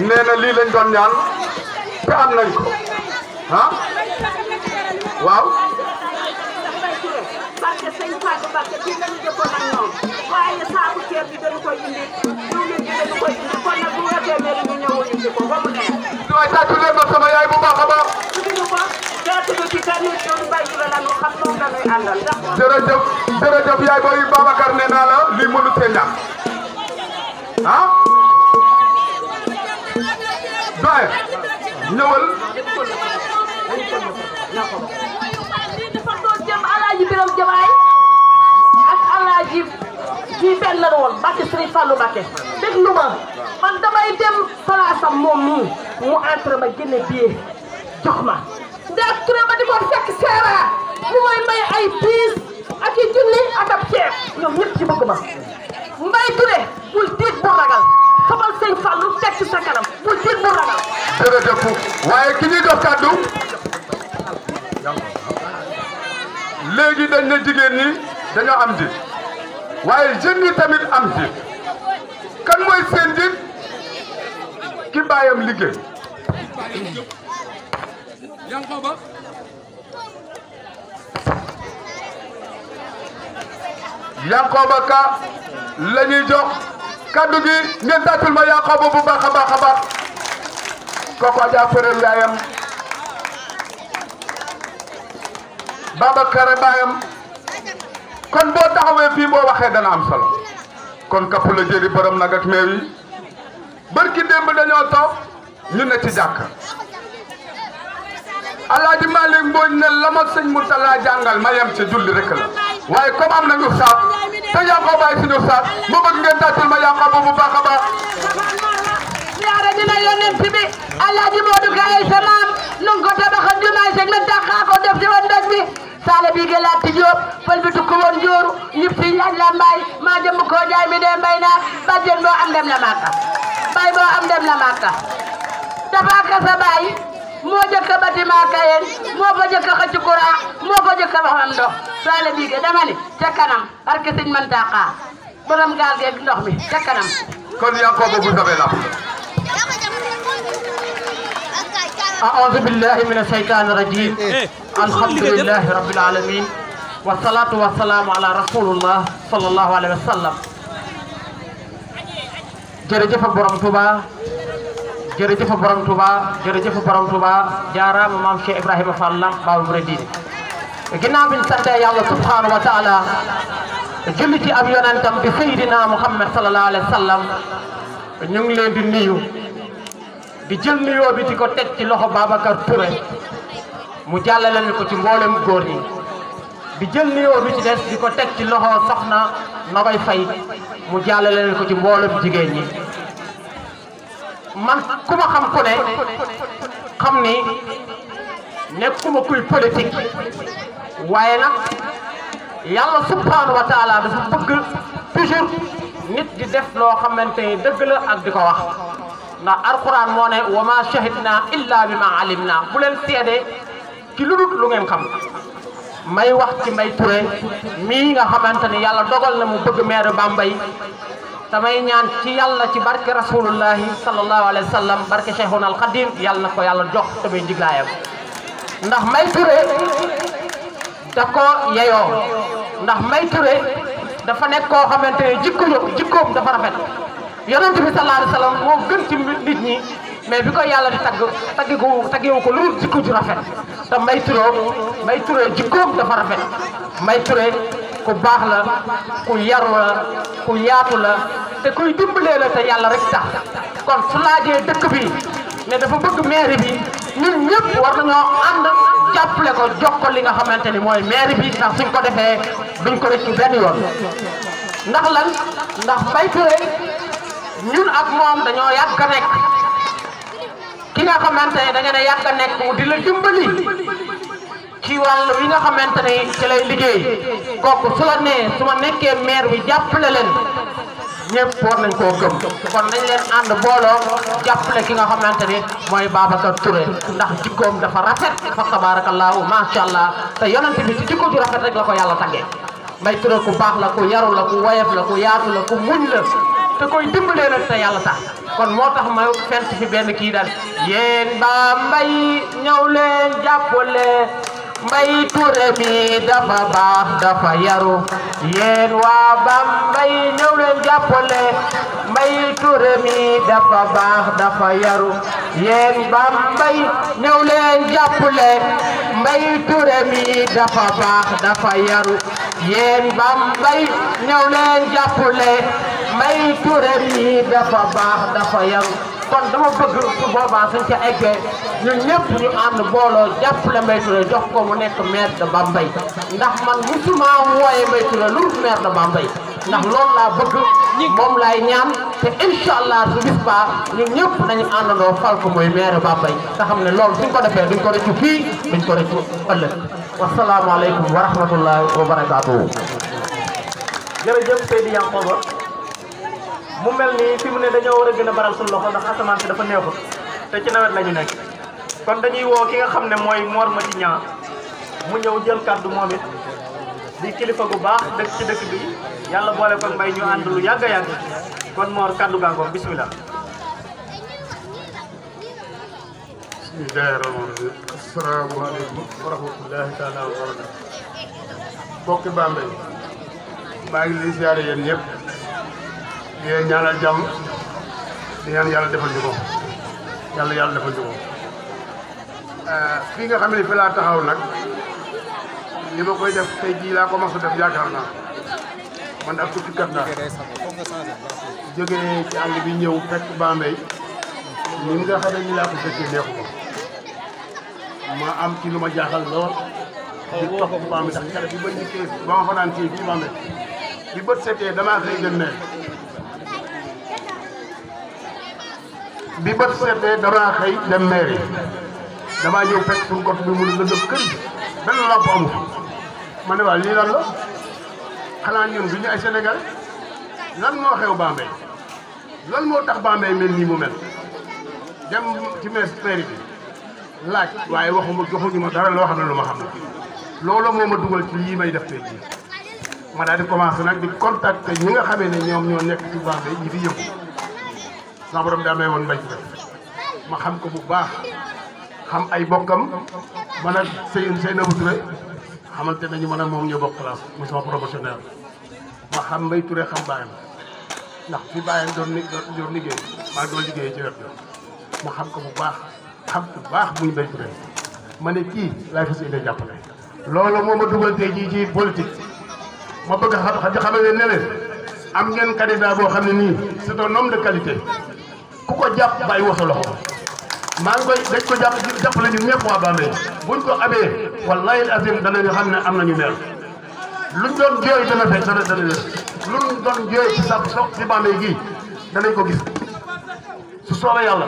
nee na lii lañ doon ñaan te am nañ ko ah waaw. parce que sëñ Fatou Mbacké fii lañu jëkkoon ak ñoom waaye saabu ceeb bi dañu koy indi diwlin bi dañu koy indi kon nag bu wetee mel ni ñu ñëwul indi ko ba mu neex. waaye tàccu leen ma sama yaay bu baax a baax. suñu ko teetuñu ci kenn nit ñoom Mbaye Touré la ñu xam moom la ñuy àndal ndax. jërëjëf jërëjëf yaay booy Babacar nee naa la lii mënut a ñàkk ah. doye ñëwal. lii dafa doon jëm Alaaji Biram Jabaay ak Alaaji kii benn la woon Mbacké Serigne Fallou Mbacké déglu ma man damay dem palaasam moom mii mu entre ma génne billet jox ma ndax Touré ma di ko fekk seera mu mooy may ay piis ak i junni ak ab ceeb ñoom ñëpp ci bëgg ma Mbaye Touré bul tiit bu ragal xamal Sëñ Fallou teg ci sa kanam bul tiit bu ragal. jërëjëf waaye ki ñuy jox kàddu léegi dañ ne jigéen ñi dañoo am ji waaye jeunes yi tamit am ji kan mooy seen ji ki bàyyam liggéey. Yankoba Ka la ñuy jox kaddu gi ngeen tàccul ma Yankoba bu baax a baax a baax kooku Adja Fërel yaayam Babacar baayam kon boo taxawee fii boo waxee dana am solo kon kapp la jëri borom nag ak meew yi barki démb dañoo toog ñu ne ci jàkk Alaaji Malick Mbodj ne la ma sëñ Moutalla jàngal ma yem ci julli rek la waaye comme am nañu saat te Yankoba ay suñu saat ma bëgg ngeen tàccul ma Yankoba bu baax a baax. siyaare dina yónnent bi Alaaji Modou Gaye sa maam nu ko tabaxal jumaay sëñ ma taxaa ko def ci woon doj bi saale bi ge laati Jóob fël bi tukku woon jooru ñib si ñaaj la mbaay maa jëmb koo jaay mi dee mbay naa bàjjen boo am dem na Màkka bay boo am dem na Màkka dafa ka sa baay moo jëkk a bâtiment Kayeen moo fa jëkk a xëcc courant moo fa jëkk a waxam ndox saale bi ge dama ni ca kanam parce que sëñ man taxaa borom gaal geeg ndox mi ca kanam kon Yankoba vous avez la parole. أعوذ بالله من الشيطان الرجيم الحمد لله رب العالمين والصلاة والسلام على رسول الله صلى الله عليه وسلم jërëjëf borom Touba jërëjëf borom Touba jërëjëf borom Touba jaaraama maam Cheikh Ibrahima Fall Lamp Baabul Muridiin ginnaaw bi ñu sant Yàlla subhanahu wa taala julli ci ab yonentam bi Seydina Muhammad sallallahu alayhi wa sallam ñu ngi leen di nuyu di jël nuyoo bi di ko teg ci loxo Babacar Touré mu jàllale ñu ko ci mboolem góor ñi di jël nuyoo bi ci des di ko teg ci loxo soxna Nogay Fay mu jàllale ñu ko ci mboolem jigéen ñi man ku ma xam ku ne xam ni nekkuma kuy politique waaye nag yàlla subhanahu wa taala dafa bëgg toujours nit di def loo xamante ni dëgg la ak di ko wax ndax alquran moo ne wa ma shahidna illa bi ma alimna bu leen seede ci lu dul lu ngeen xam may wax ci Mbaye Touré mii nga xamante ni yàlla dogal na mu bëgg maire Bambey damay ñaan ci yàlla ci barke rasulullahi sallallahu alayhi wa sallam barke Cheikhuna al Khadim yàlla na ko yàlla jox tamit njiglaayam ndax Mbaye Touré da ko yeyoo ndax Mbaye Touré dafa nekk koo xamante ne jikkoom dafa rafet yonent bi sallallahu alayhi wa sallam moo gën ci nit ñi mais bi ko yàlla di taggewu ko lu jikko ju rafet te Mbaye Touré jikkoom dafa rafet Mbaye Touré ku baax la ku yaru la ku yaatu la te kuy dimbalee la te yàlla rek tax kon su laajee dëkk bi ne dafa bëgg maire bi ñun ñëpp war nañoo ànd jàppale ko jox ko li nga xamante ni mooy maire bi ndax suñ ko defee duñ ko rëccu benn yoon ndax lan ndax Mbaye Touré ñun ak moom dañoo yàgg a nekk ki nga xamante ne da ngeen a yàgg a nekk mu di la dimbali ci wàll wi nga xamante ne ci lay liggéey kooku su la nee su ma nekkee maire bi jàppale leen ñëpp war nañ koo gëm kon nañ leen ànd booloo jàppale ki nga xamante ni mooy Babacar Touré ndax jikkoom dafa rafet fa tabarakallahu macha allah te yonent bi ci jikko ju rafet rek la ko yàlla tàggee Mbaye Touré ku baax la ku yaru la ku woyof la ku yaatu la ku muñ la te koy dimbalee nag te yàlla tax kon moo tax ma fent fi benn kii daal yéen Bambey ñëw leen jàppale Mbaye Touré mi dafa baax dafa yaru yéen waa Bambey ñëw leen jàppale Mbaye Touré mi dafa baax dafa yaru yéen Bambey ñëw leen jàppale Mbaye Touré mi dafa baax dafa yaru yéen Bambey ñëw leen jàppale Mbaye Touré mi dafa baax dafa yaru kon dama bëgg su boobaa suñ ca eggee ñun ñëpp ñu ànd booloo jàppale Mbaye Touré jox ko mu nekk maire de Bambey ndax man musuma wooye Mbaye Touré lu maire de Bambey ndax loolu laa bëgg moom laay ñaan te incha allah su bis baa ñun ñëpp nañu àndandoo fal ko mooy maire Bambey nga xam ne loolu suñ ko defee duñ ko rëccu fii duñ ko rëccu ëllëg wasalaamaaleykum wa rahmatullahi wa barakaatuhu. jërëjëf Seydi Yankoba mu mel ni fi mu ne dañoo war a gën a baral suñu loxo ndax asamaan si dafa neexul te ci nawet la ñu nekk kon dañuy woo ki nga xam ne mooy Mor Mati Niang mu ñëw jël kàddu moom it di kilifa gu baax dëkk ci dëkk bi yàlla boole ko Mbaye ñu ànd lu yàgg a yàgg kon Mor kàddu gàngoom bismillah. bismillahi rahmaani rahim asalaamaaleykum wa rahmatullahi taala wa barakatu bokki Bambey maa ngi leen siyaare yéen ñëpp di leen ñaanal jàmm di ñaan yàlla defal ñu ko yàlla defal ñu ko fii nga xam ne fi laa taxaw nag li ma koy def tey jii laa commencé def yaakaar naa man ak tukki kat naa jógee ci àll bi ñëw fekk Bambey ni nga xam ne ni laa ko fekkee neexu ma am ci lu ma jaaxal lool di topp Bambey ndax kere bi ba njëkkee ba ma fanaan fii Bambey bi bët setee damaa xëy dem ne bi bët setee damaa xëy dem mairie damaa ñëw fekk suñu gox bi mu ne lëndëm kër gi benn lamp amu ma ne waa lii lan la xanaa ñun du ñu ay Sénégal lan moo xew Bambey lan moo tax Bambey mel nii mu mel dem ci mairie bi laaj waaye joxuñu ma dara loo xam ne lu ma xam ne loolu moo ma dugal ci lii may def tey jii ma daal di commencé nag di contacter ñi nga xamee ne ñoom ñoo nekk ci Bambey ñi fi yëngu sama borom daa may woon Mbaye Touré ma xam ko bu baax xam ay bokkam man ak Seynabou Touré xamante nañu man ak moom ñoo bokk classe muy sama promotionnaire ma xam Mbaye Touré xam bàyyam ndax fi bàyyam doon liggéey maa doon liggéeyee ci wet bi ma xam ko bu baax xam bu baax muy Mbaye Touré ma ne kii laay fas yéene jàppale loolu moo ma dugal tey jii ci politique ma bëgg a xamal ne leen am ngeen candidat boo xam ne nii c'est un homme de qualité ku ko jàpp bàyyi wasa loxo maa ngi koy dañ ko jàppale ñun ñëpp waa Bambey buñ ko amee wallahi azim danañu xam ne am nañu mel luñ doon jooy dana fekk dana luñ doon jooy ci ci Bambey gii danañ ko gis su soobee yàlla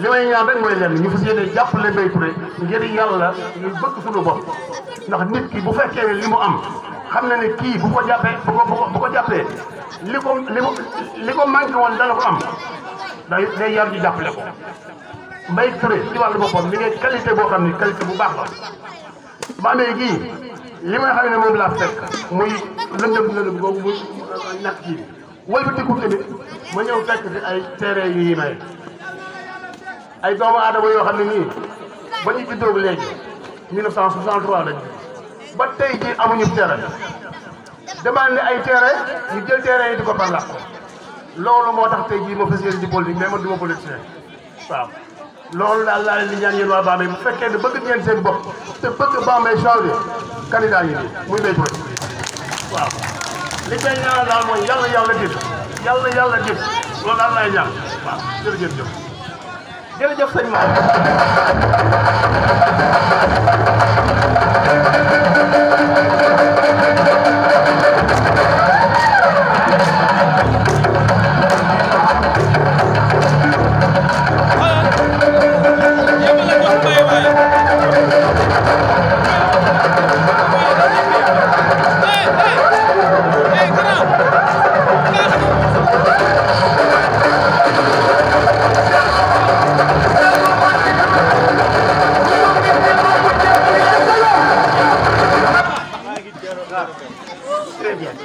li may ñaan rek mooy lenn ñu fas yéene jàppale Mbaye Touré ngir yàlla ñu bëgg suñu bopp ndax nit ki bu fekkee ne li mu am xam na ne kii bu ko jàppee bu ko jàppee li ko manqué woon dana ko am day yar ñu jàppale ko Mbaye Touré ci wàllu boppam mi ngi qualité boo xam ne qualité bu baax la Bambey gii li may xam ne moom laa fekk muy lëndëm boobu muy ñàkk kii bi wëlbatiku tamit ma ñëw fekk fi ay terrain yu yi may ay doomu aadama yoo xam ne nii ba ñu juddoo léegi 1963 lañ ba tey jii amuñu terrain demande ay terrain ñu jël terrain yi di ko parlax loolu moo tax tey jii ma fas yéene di politique mais man du ma politicien waaw loolu daal laa leen di ñaan yéen waa Bambey bu fekkee ne bëgg ngeen seen bopp te bëgg Bambey changé candidat yi nii muy Mbaye Touré waaw li koy ñaanal daal mooy yàlla yàlla gis loolu daal laay ñaan waaw jërëjëf sëñ Maodo.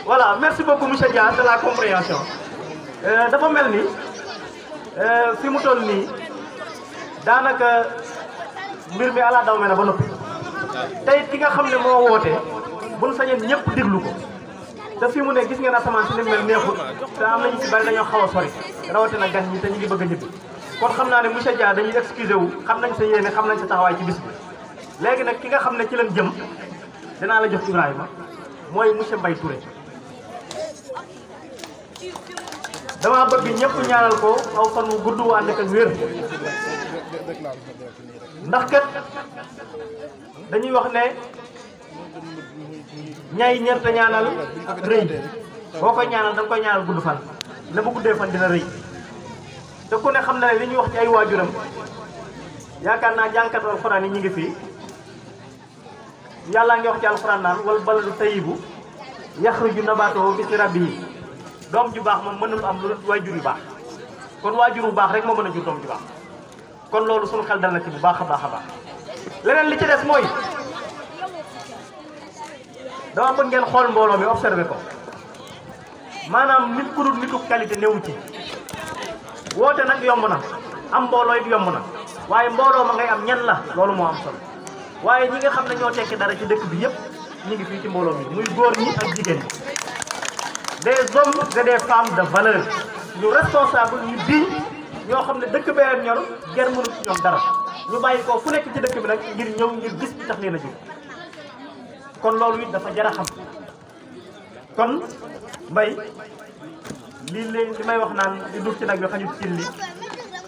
Voilà, merci beaucoup monsieur Dia de la compréhension. dafa mel ni fi mu toll nii daanaka mbir mi ala daw me na ba noppi tey ki nga xam ne moo woote buñ sañeen ñëpp déglu ko te fi mu ne gis ngeen asamaan si ni mel neexul te am nañu si bari dañoo xaw a sori rawatina gan ñi te ñu ngi bëgg a ñibbi kon xam naa ne monsieur Dia dañuy excusé wu xam nañ sa yéene xam nañ sa taxawaay ci bis bi léegi nag ki nga xam ne ci lañ jëm dinaa la jox Ibrahima mooy monsieur Mbaye Touré. dama bëgg ñëpp ñaanal ko aw fan wu gudd wu ànd ak wér ndax kat dañuy wax ne ñay ñër te ñaanal rëy boo koy ñaanal da nga koy ñaanal gudd fan ne bu guddee fan dina rëy te ku ne xam na ne li ñuy wax ci ay waajuram yaakaar naa jànkat alxuraan yi ñu ngi fii yàllaa ngi wax ci alxuraan naan wal baladu tayyibu yaxruju nabaatuhu bi izni rabbihi doom ju baax moom mënul am lu waajur yu baax kon waajur bu baax rek moo mën a jur doom ju baax kon loolu suñu xel dal na ci bu baax a baax a baax leneen li ci des mooy dama bëgg ngeen xool mbooloo mi observé ko maanaam nit ku dul nitu qualité néewu ci woote nag yomb na am mbooloo it yomb na waaye mbooloo ma ngay am ñan la loolu moo am solo waaye ñi nga xam ne ñoo tekki dara ci dëkk bi yëpp ñu ngi fii ci mbooloo mi muy góor ñi ak jigéen ñi des hommes et des femmes de valeur ñu responsable ñu diñ ñoo xam ne dëkk bee leen ñor ger mënu ci ñoom dara ñu bàyyi ko fu nekk ci dëkk bi nag ngir ñëw ngir gis bi tax leen a jóg kon loolu it dafa jar a xam kon Mbaye li may wax naan di dugg ci nag bi xajut ci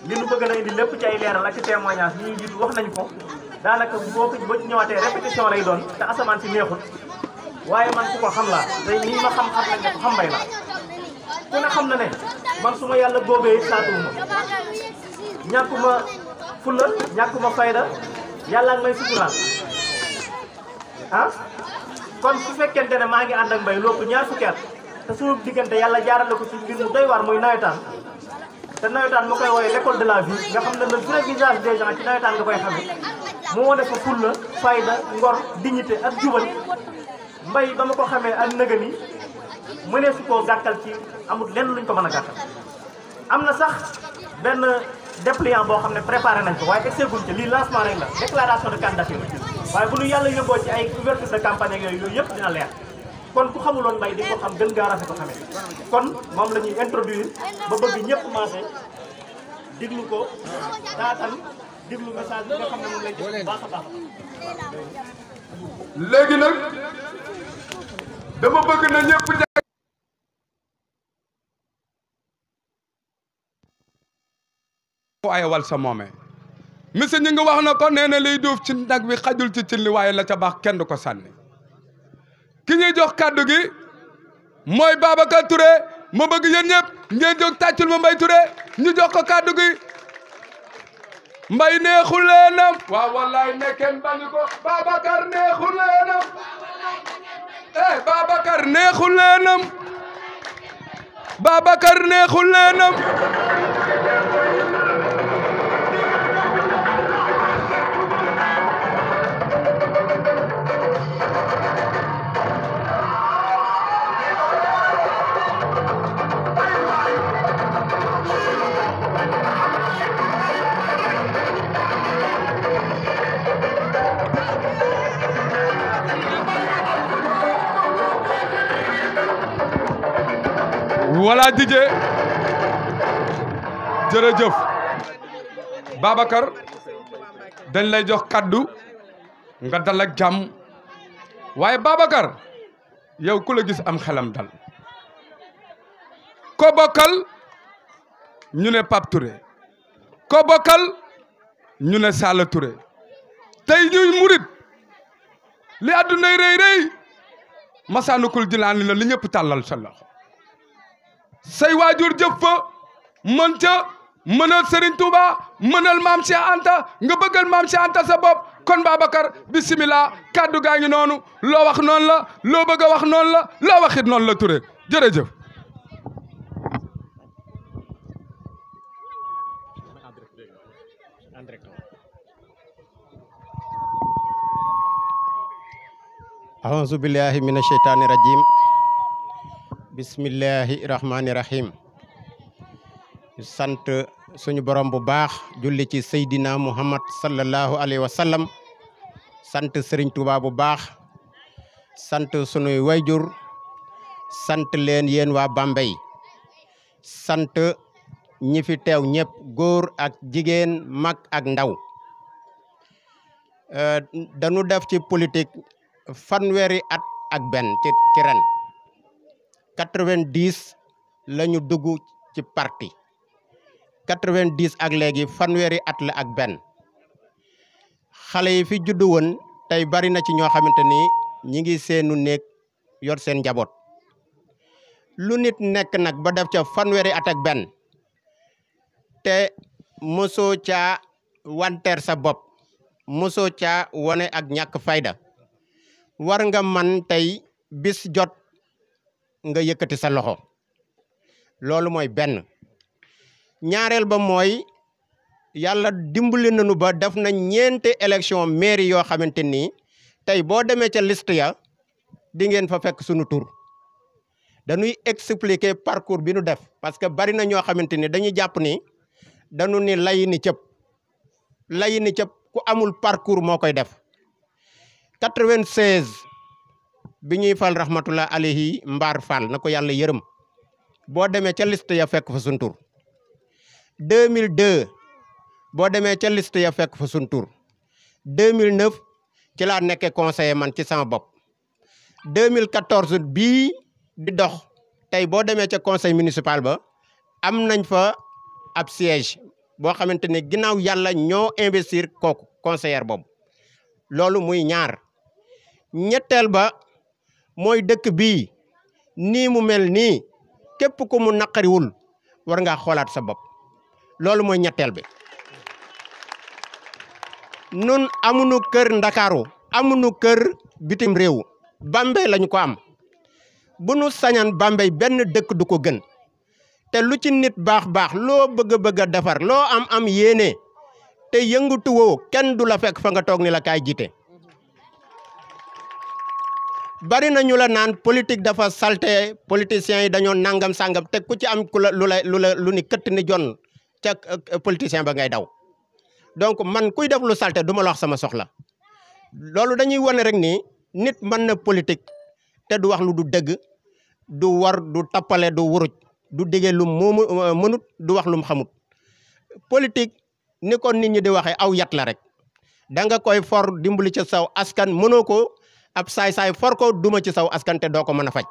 li nu bëgg na indi lépp ci ay leeral ak ci témoignage ñi jiitu wax nañ ko daanaka boo ci ñëwaatee répétition lay doon te asamaan si neexut waaye man ku ko xam laa tey nii ma xam-xam nañ ne ko xam Mbaye laa ku ne xam na ne man su ma yàlla góobee saatuwuma ñàkkuma fulla ñàkkuma fayda yàlla ak may suturaal ah kon su fekkente ne maa ngi ànd ak Mbaye loolu ñaar fukki at te suñu diggante yàlla jaarale ko ci mbir mu doy waar muy nawetaan te nawetaan mu koy woowee l'école de la vie nga xam ne le vrai visage des gens ci nawetaan nga koy xamee mu wane fa fulla fayda ngor dignité ak jubal Mbaye ba ma ko xamee ak nëga ni mënee su koo gàkkal ci amul lenn luñ ko mën a gàkkal am na sax benn dépliant boo xam ne préparé nañ ko waaye exeguñ ci lii lancement rek la déclaration de candidature waaye bu ñu yàlla yóbboo ci ay ouverture de campagne ak yooyu yëpp dina leer kon ku xamuloon Mbaye di ko xam gën gaa rafet ko xamee kon moom la ñuy introduire ba bëgg ñëpp commencé diglu ko daatan diglu message bi nga xam ne moom lay jël baax a baax léegi nag dama bëgg na ñëpp ay wal sa moome monsieur ñi ngi wax na ko nee na liy duuf ci nag bi xajul ci cin li waaye la ca baax kenn du ko sànni ki ñuy jox kàddu gi mooy Babacar Touré ma bëgg yéen ñëpp ngeen jóg tàccul ma Mbaye Touré ñu jox ko kàddu gi Mbaye neexul leenam waaw wallaay nekkeen bañu ko Babacar neexul leenam Babacar neexul leenam Babacar neexul leenam voilà DJ jërëjëf Babacar dañ lay jox kaddu nga dal ak jàmm waaye Babacar yow ku la gis am xelam dal ko bokkal ñu ne Pape Touré ko bokkal ñu ne Sala Touré tey ñuy murit li àddunay rëy rëy Masaalikul Jinaan la li ñëpp tàllal sa loxo say waajur jëf fa mën ca mënal Serigne Touba mënal Maam Cheikh Anta nga bëggal Maam Cheikh Anta sa bopp kon Babacar bisimilah kaddu gaa ngi noonu loo wax noonu la loo bëgg a wax noonu la loo waxit noonu la Touré jërëjëf. A'udzu billahi minash shaitani rajim. Bismillahirrahmanirrahim. Sant suñu borom bu baax julli ci Seydina Muhammad sallallahu alayhi wa sallam. Sant Serigne Touba bu baax. Sant sunuy wayjur. Sant leen yéen waa Bambey. Sant ñi fi teew ñëpp góor ak jigéen mag ak ndaw. Dañu def ci politique fanweeri at ak benn ci ren 90 la ñu dugg ci parti 90 ak léegi fanweeri at la ak benn xale yi fi juddu woon tey bari na ci ñoo xamante ni ñi ngi seenu néeg yor seen njaboot lu nit nekk nag ba def ca fanweeri at ak benn te mosoo caa wanteer sa bopp mosoo caa wane ak ñàkk fayda war nga man tey bis jot nga yëkkati sa loxo loolu mooy benn ñaareel ba mooy yàlla dimbali nañu ba def na ñeenti élection mairie yoo xamante ni tey boo demee ca liste ya di ngeen fa fekk sunu tur dañuy expliquer parcours bi nu def parce que bari na ñoo xamante ni dañuy jàpp ni dañu ni lay ni cëpp ku amul parcours moo koy def 96 bi ñuy fal rahmatullah alayhi mbaar fall na ko yàlla yërëm boo demee ca liste ya fekk fa sun tur 2002 boo demee ca liste ya fekk fa sun tur 2009 ci laa nekkee conseiller man ci sama bopp 2014 bii di dox tey boo demee ca conseil municipal ba am nañ fa ab siège boo xamante ne ginnaaw yàlla ñoo investir kooku conseiller boobu loolu muy ñaar ñetteel ba mooy dëkk bii nii mu mel nii képp ku mu naqariwul war ngaa xoolaat sa bopp loolu mooy ñetteel bi nun amuñu kër Ndakaaru amuñu kër bitim réew Bambey lañu ko am bu nu sañan Bambey benn dëkk du ko gën te lu ci nit baax loo bëgg a defar loo am yéene te yëngutuwoo kenn du la fekk fa nga toog ni la kaay jiite bari na ñu la naan politique dafa salte politiciens yi dañoo nangam sangam te ku ci am ku la lu ni këtt ni jon ca politicien ba ngay daw donc man kuy def lu salte du ma la wax sama soxla loolu dañuy wane rek ni nit mën na politique te du wax lu du dëgg du war du tappale du wuruj du dige lu moomu mënut du wax lu mu xamut politique ni ko nit ñi di waxee aw yat la rek da nga koy for dimbali ci saw askan mënoo ko ab saay-saay for ko duma ci saw askan te doo ko mën a faj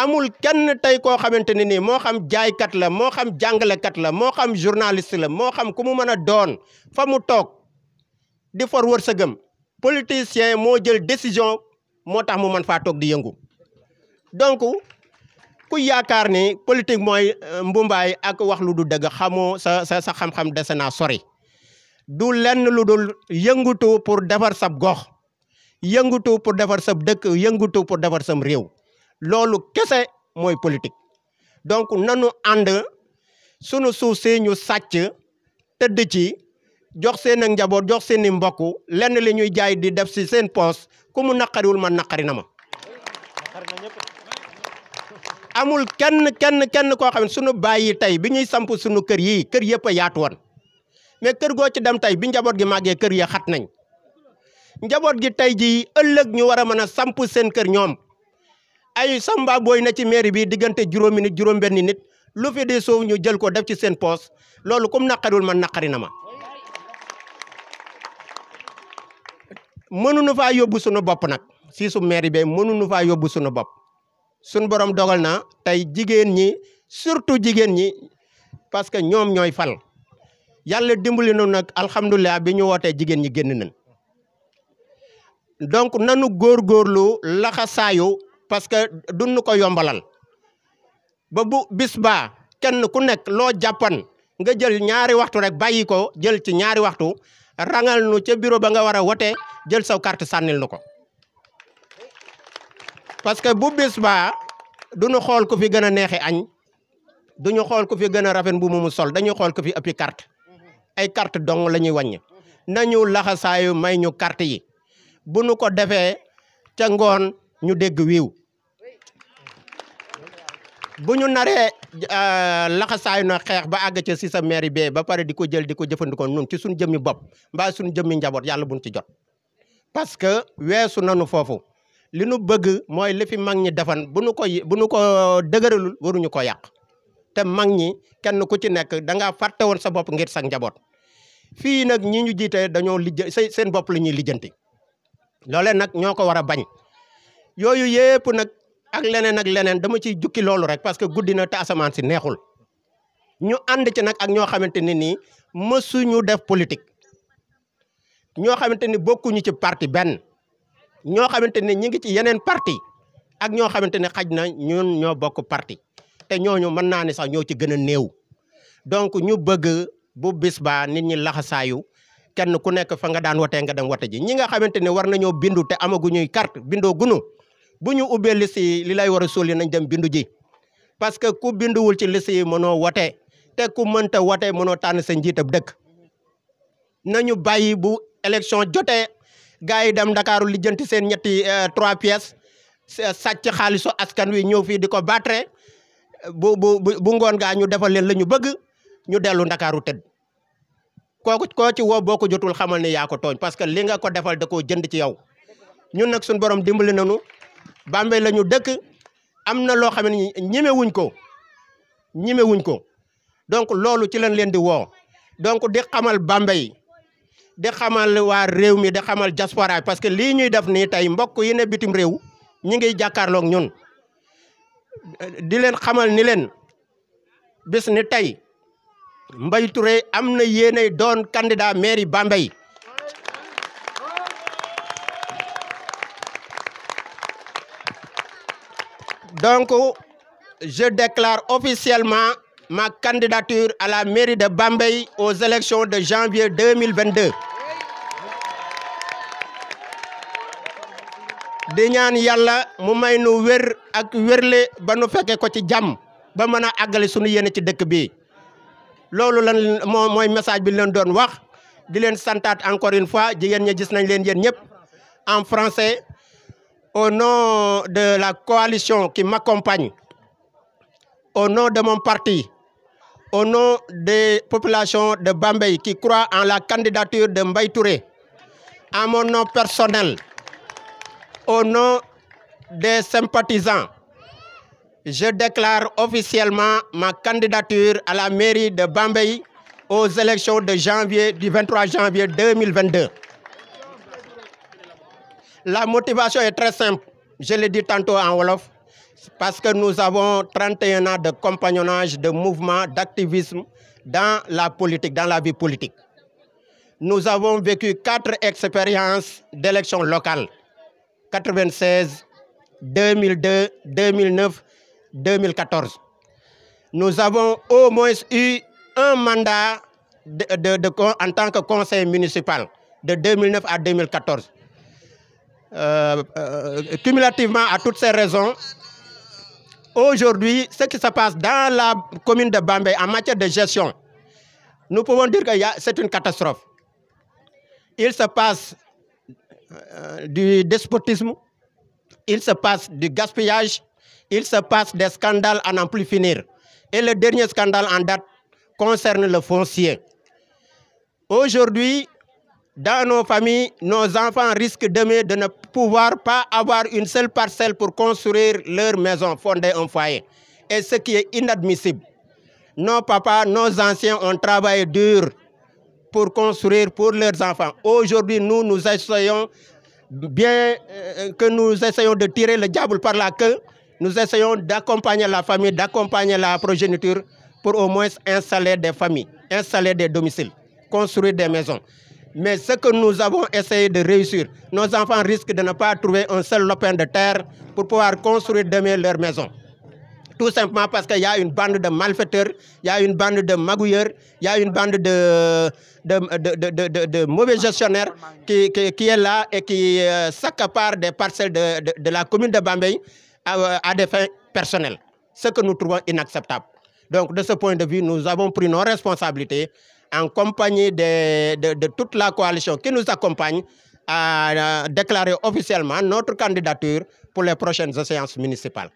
amul kenn tey koo xamante ne nii moo xam jaaykat la moo xam jàngalekat la moo xam journaliste la moo xam ku mu mën a doon fa mu toog di for wërsëgam politicien moo jël décision moo tax mu mën faa toog di yëngu donc ku yaakaar ni politique mooy mbumbaay ak wax lu du dëgg xamoo sa xam-xam dese naa sori du lenn lu dul yëngutu pour defar sab gox yëngutu pour defar sab dëkk yëngutu pour defar sam réew loolu kese mooy politique donc nanu ànd sunu suuf si ñu sàcc tëdd ci jox seen ak njaboot jox seen i mbokk lenn li ñuy jaay di def si seen poos ku mu naqariwul man naqari na ma amul kenn koo xam ne sunu bàyyi tey bi ñuy samp sunu kër yi kër yëpp a yaatu woon mais kër goo ci dem tey bi njaboot gi màggee kër ya xat nañ njaboot gi tey ji ëllëg ñu war a mën a samp seen kër ñoom ay samba booy na ci mairie bi diggante juróomi nit juróom-benni nit lu fi di suuf ñu jël ko def ci seen poos loolu comme naqariwul man naqari na ma. mënuñu faa yóbbu sunu bopp nag si su mairie bi mënuñu faa yóbbu sunu bopp sunu borom dogal na tey jigéen ñi surtout jigéen ñi parce que ñoom ñooy fal yàlla dimbali na nag alhamdulilah bi ñu wootee jigéen ñi génn nañ donc nanu góorgóorlu laxasaayu parce que duñu ko yombalal ba bu bis baa kenn ku nekk loo jàppan nga jël ñaari waxtu rek bàyyi ko jël ci ñaari waxtu rangal nu ca bureau ba nga war a wote jël saw carte sànnil nu ko parce que bu bis baa duñu xool ku fi gën a neexe añ duñu xool ku fi gën a rafet bu mu sol dañuy xool ku fi ëppi carte ay carte dong la ñuy wàññi nañu laxasaayu may ñu carte yi bu nu ko defee ca ngoon ñu dégg wiiw bu ñu naree laxasaayu na xeex ba àgg ca si sa mairie bee ba pare di ko jël di ko jëfandikoo nun ci suñ jëmmi bopp mbaa suñ jëmmi njaboot yàlla buñ ci jot parce que weesu nanu foofu li nu bëgg mooy li fi mag ñi defan bu nu ko dëgëralul waruñu ko yàq te mag ñi kenn ku ci nekk da ngaa fàtte woon sa bopp ngir sa njaboot fii nag ñi ñu jiite dañoo seen bopp la ñuy lijjanti loolee nag ñoo ko war a bañ yooyu yépp nag ak leneen dama ciy jukki loolu rek parce que guddi na te asamaan si neexul ñu ànd ci nag ak ñoo xamante ne nii mësuñu def politique ñoo xamante ni bokkuñu ci parti benn ñoo xamante ni ñi ngi ci yeneen parti ak ñoo xamante ne xaj na ñun ñoo bokk parti te ñooñu mën naa ne sax ñoo ci gën a néew donc ñu bëgg bu bis baa nit ñi laxasaayu kenn ku nekk fa nga daan wotee nga dem wote ji ñi nga xamante ne war nañoo bindu te amaguñuy carte bindoo gunu bu ñu ubbee liste yi li lay war a sóoli nañ dem bindu ji parce que ku binduwul ci liste yi mënoo wote te ku mënta wote mënoo tànn sa njiitab dëkk nañu bàyyi bu élection jotee gars yi dem Ndakaaru lijjanti seen ñetti 3 pièces sàcc xaalisu askan wi ñëw fii di ko battre bu ngoon gaa ñu defal leen la ñu bëgg ñu dellu Ndakaaru tëdd koo ci woo boo ko jotul xamal ne yaa ko tooñ parce que li nga ko defal da koo jënd ci yow ñun nag suñu borom dimbali nañu Bambey la ñu dëkk am na loo xam ne ñemewuñ ko donc loolu ci lañ leen di woo donc di xamal Bambey di xamal waa réew mi di xamal diaspora parce que lii ñuy def nii tey mbokk yi ne bitim réew ñi ngi jàkkaarloog ñun di leen xamal ni leen bis ni tey Mbaye Touré am na yéene doon candidat mairie Bambey donc je déclare officiellement ma candidature à la mairie de Bambey aux élections de janvier 2022 di ñaan yàlla mu may nu wér ak wérle ba nu fekke ko ci jàmm ba mën a àggale sunu yéene ci dëkk bi loolu lan mooy message bi leen doon wax di leen santaat encore une fois jigéen ñi gis nañ leen yéen ñëpp en français au nom de la coalition qui m'accompagne au nom de mon parti au nom des populations de Bambey qui croient en la candidature de Mbaye Touré en mon nom personnel au nom des sympathisants je déclare officiellement ma candidature à la mairie de Bambey aux élections de janvier, du 23 janvier 2022. La motivation est très simple, je l'ai dit tantôt en wolof, parce que nous avons 31 ans de compagnonnage, de mouvement, d'activisme dans la politique, dans la vie politique. Nous avons vécu 4 expériences d'élections locales, 96, 2002, 2009, 2014. Nous avons au moins eu un mandat en tant que conseiller municipal de 2009 à 2014. Cumulativement à toutes ces raisons, aujourd'hui, ce qui se passe dans la commune de Bambey en matière de gestion, nous pouvons dire que c'est une catastrophe. Il se passe du despotisme, il se passe du gaspillage, il se passe des scandales à n'en plus finir. Et le dernier scandale en date concerne le foncier. Aujourd'hui, dans nos familles, nos enfants risquent demain de ne pouvoir pas avoir une seule parcelle pour construire leur maison, fonder un foyer. Et ce qui est inadmissible. Nos papas, nos anciens ont travaillé dur pour construire pour leurs enfants. Aujourd'hui, nous essayons bien nous essayons de tirer le diable par la queue. Nous essayons d'accompagner la famille, d'accompagner la progéniture pour au moins installer des familles, installer des domiciles, construire des maisons. Mais ce que nous avons essayé de réussir, nos enfants risquent de ne pas trouver un seul lopin de terre pour pouvoir construire demain leur maison. Tout simplement parce qu'il y a une bande de malfaiteurs, il y a une bande de magouilleurs, il y a une bande de mauvais gestionnaires qui est là et qui s'accapare des parcelles de la commune de Bambey à des fins personnelles. Ce que nous trouvons inacceptable. Donc, de ce point de vue, nous avons pris nos responsabilités en compagnie de toute la coalition qui nous accompagne à déclarer officiellement notre candidature pour les prochaines séances municipales.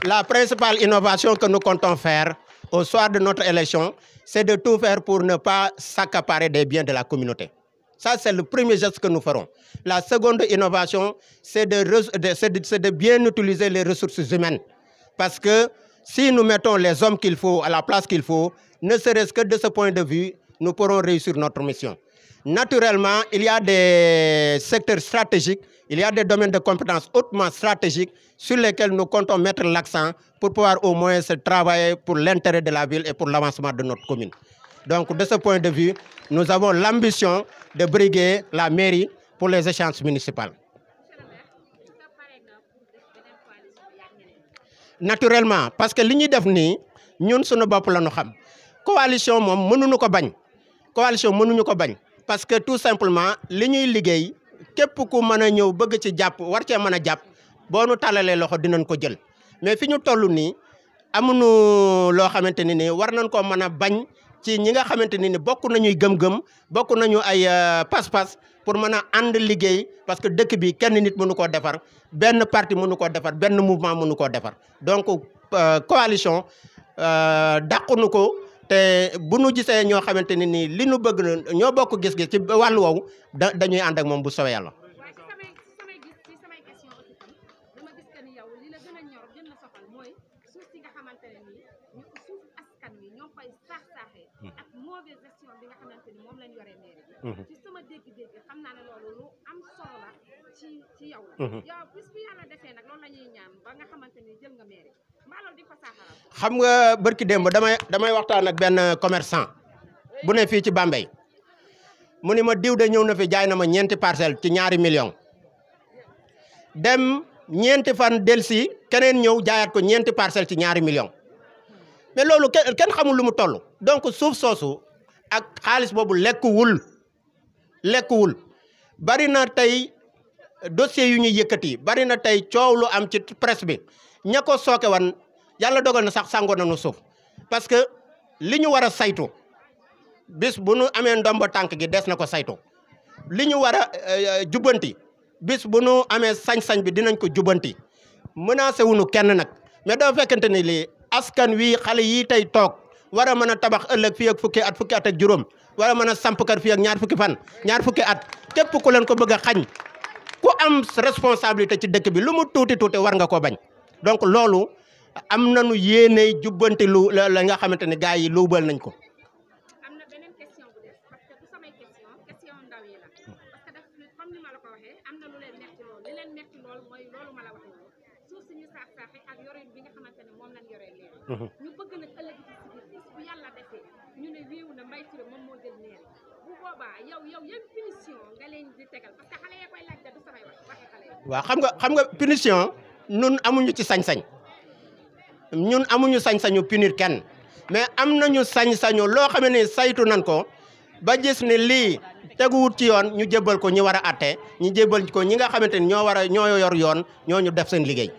La principale innovation que nous comptons faire au soir de notre élection, c'est de tout faire pour ne pas s'accaparer des biens de la communauté. Ça, c'est le premier geste que nous ferons. La seconde innovation, c'est de bien utiliser les ressources humaines. Parce que si nous mettons les hommes qu'il faut à la place qu'il faut, ne serait-ce que de ce point de vue, nous pourrons réussir notre mission. Naturellement, il y a des secteurs stratégiques, il y a des domaines de compétences hautement stratégiques sur lesquels nous comptons mettre l'accent pour pouvoir au moins travailler pour l'intérêt de la ville et pour l'avancement de notre commune. Donc, de ce point de vue, nous avons l'ambition de briguer la mairie pour les échéances municipales. Naturellement, parce que li ñuy def nii ñun suñu bopp la ñu xam coalition moom mënuñu ko bañ coalition mënuñu ko bañ parce que tout simplement li ñuy liggéey képp ku mën a ñëw bëgg ci jàpp war cee mën a jàpp boo nu tàllalee loxo dinañ ko jël mais fi ñu toll nii amuñu loo xamante ni nii war nañ koo mën a bañ ci ñi nga xamante ni bokk nañuy gëm-gëm bokk nañu ay pas-pas pour mën a ànd liggéey parce que dëkk bi kenn nit mënu koo defar benn parti mënu koo defar benn mouvement mënu koo defar donc coalition dàqunu ko te bu nu gisee ñoo xamante ni nii li nu bëgg ñoo bokk gis-gis ci wàllu woowu dañuy ànd ak moom bu soobee yàlla. ci sama dégg-dégg xam naa ne loolu lu am solo la ci yow la yow bis bu yàlla defee nag loolu la ñuy ñaan ba nga xamante ni jël nga mairie mbaa loolu di ko saaxaral xam nga barki démb damay waxtaan ak benn commerçant bu ne fii ci Bambey mu ni ma diw de ñëw na fi jaay na ma ñeenti parcelle ci $2 millions dem ñeenti fan delsi keneen ñëw jaayaat ko ñeenti parcelle ci $2 millions mais loolu kenn xamul lu mu toll donc suuf soosu ak xaalis boobu lekkuwul bari na tey dossier yu ñuy yëkkati bari na tey coow lu am ci presse bi ña ko sooke wan yàlla dogal na sax sàngoo nañu suuf parce que li ñu war a saytu bis bu nu amee ndomba tànk gi des na ko saytu li ñu war a jubbanti bis bu nu amee sañ-sañ bi dinañ ko jubbanti menacé wuñu kenn nag mais dafa fekkente ni lii askan wi xale yii tey toog war a mën a tabax ëllëg fii ak fukki at ak juróom war a mën a samp kër fii ak ñaar fukki at képp ku leen ko bëgg a xañ ku am responsabilité ci dëkk bi lu mu tuuti war nga koo bañ donc loolu am nañu yéene jubbanti lu la nga xamante ne gars yi luubal nañ ko. am na beneen question bu des parce que du samay question ndaw yi la parce que daf comme ni ma la ko waxee am na lu leen metti lool li leen metti lool mooy loolu ma la wax loolu suuf si ñu saax-saaxe ak yoreen bi nga xamante ne moom lañ yoree léegi ñu bëgg nag ëllëg ci biir bu yàlla defee ñu ne wéewu na Mbaye Touré moom moo jël mairie bu boobaa yow yan punition nga leen di tegal parce que xale yee koy laaj du samay waxi xale yi. waaw xam nga punition ñun amuñu ci sañ-sañ ñun amuñu sañ-sañu punir kenn mais am nañu sañ-sañu loo xam ne saytu nan ko ba gis ne lii teguwut ci yoon ñu jébbal ko ñi war a atte ñu jébbal ko ñi nga xamante ni ñoo yor yoon ñoo ñu def seen liggéey.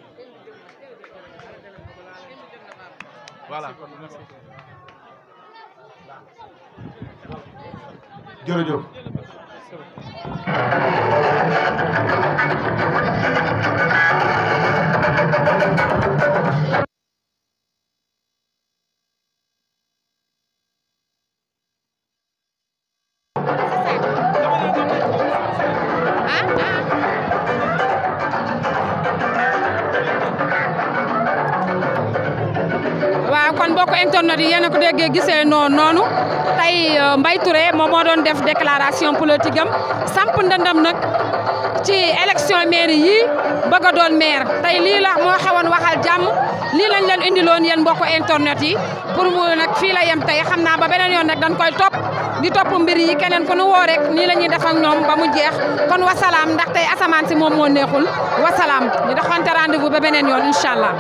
voilà. jërëjëf. waaw kon mbokk internet yi yéen a ko déggee gisee noonu tey Mbaye Touré moom moo doon def déclaration politique am samp ndëndam nag ci élection mairie yi bëgg a doon maire tey lii la moo xewoon waxal jàmm lii lañ leen indiloon yéen mbokk internet yi pour mu nag fii la yem tey xam naa ba beneen yoon nag dañ koy topp di topp mbir yi keneen ku nu woo rek nii la ñuy def ak ñoom ba mu jeex kon wasalaam ndax tey asamaan si moom moo neexul wasalaam ñu doxante rendez-vous ba beneen yoon incha allah.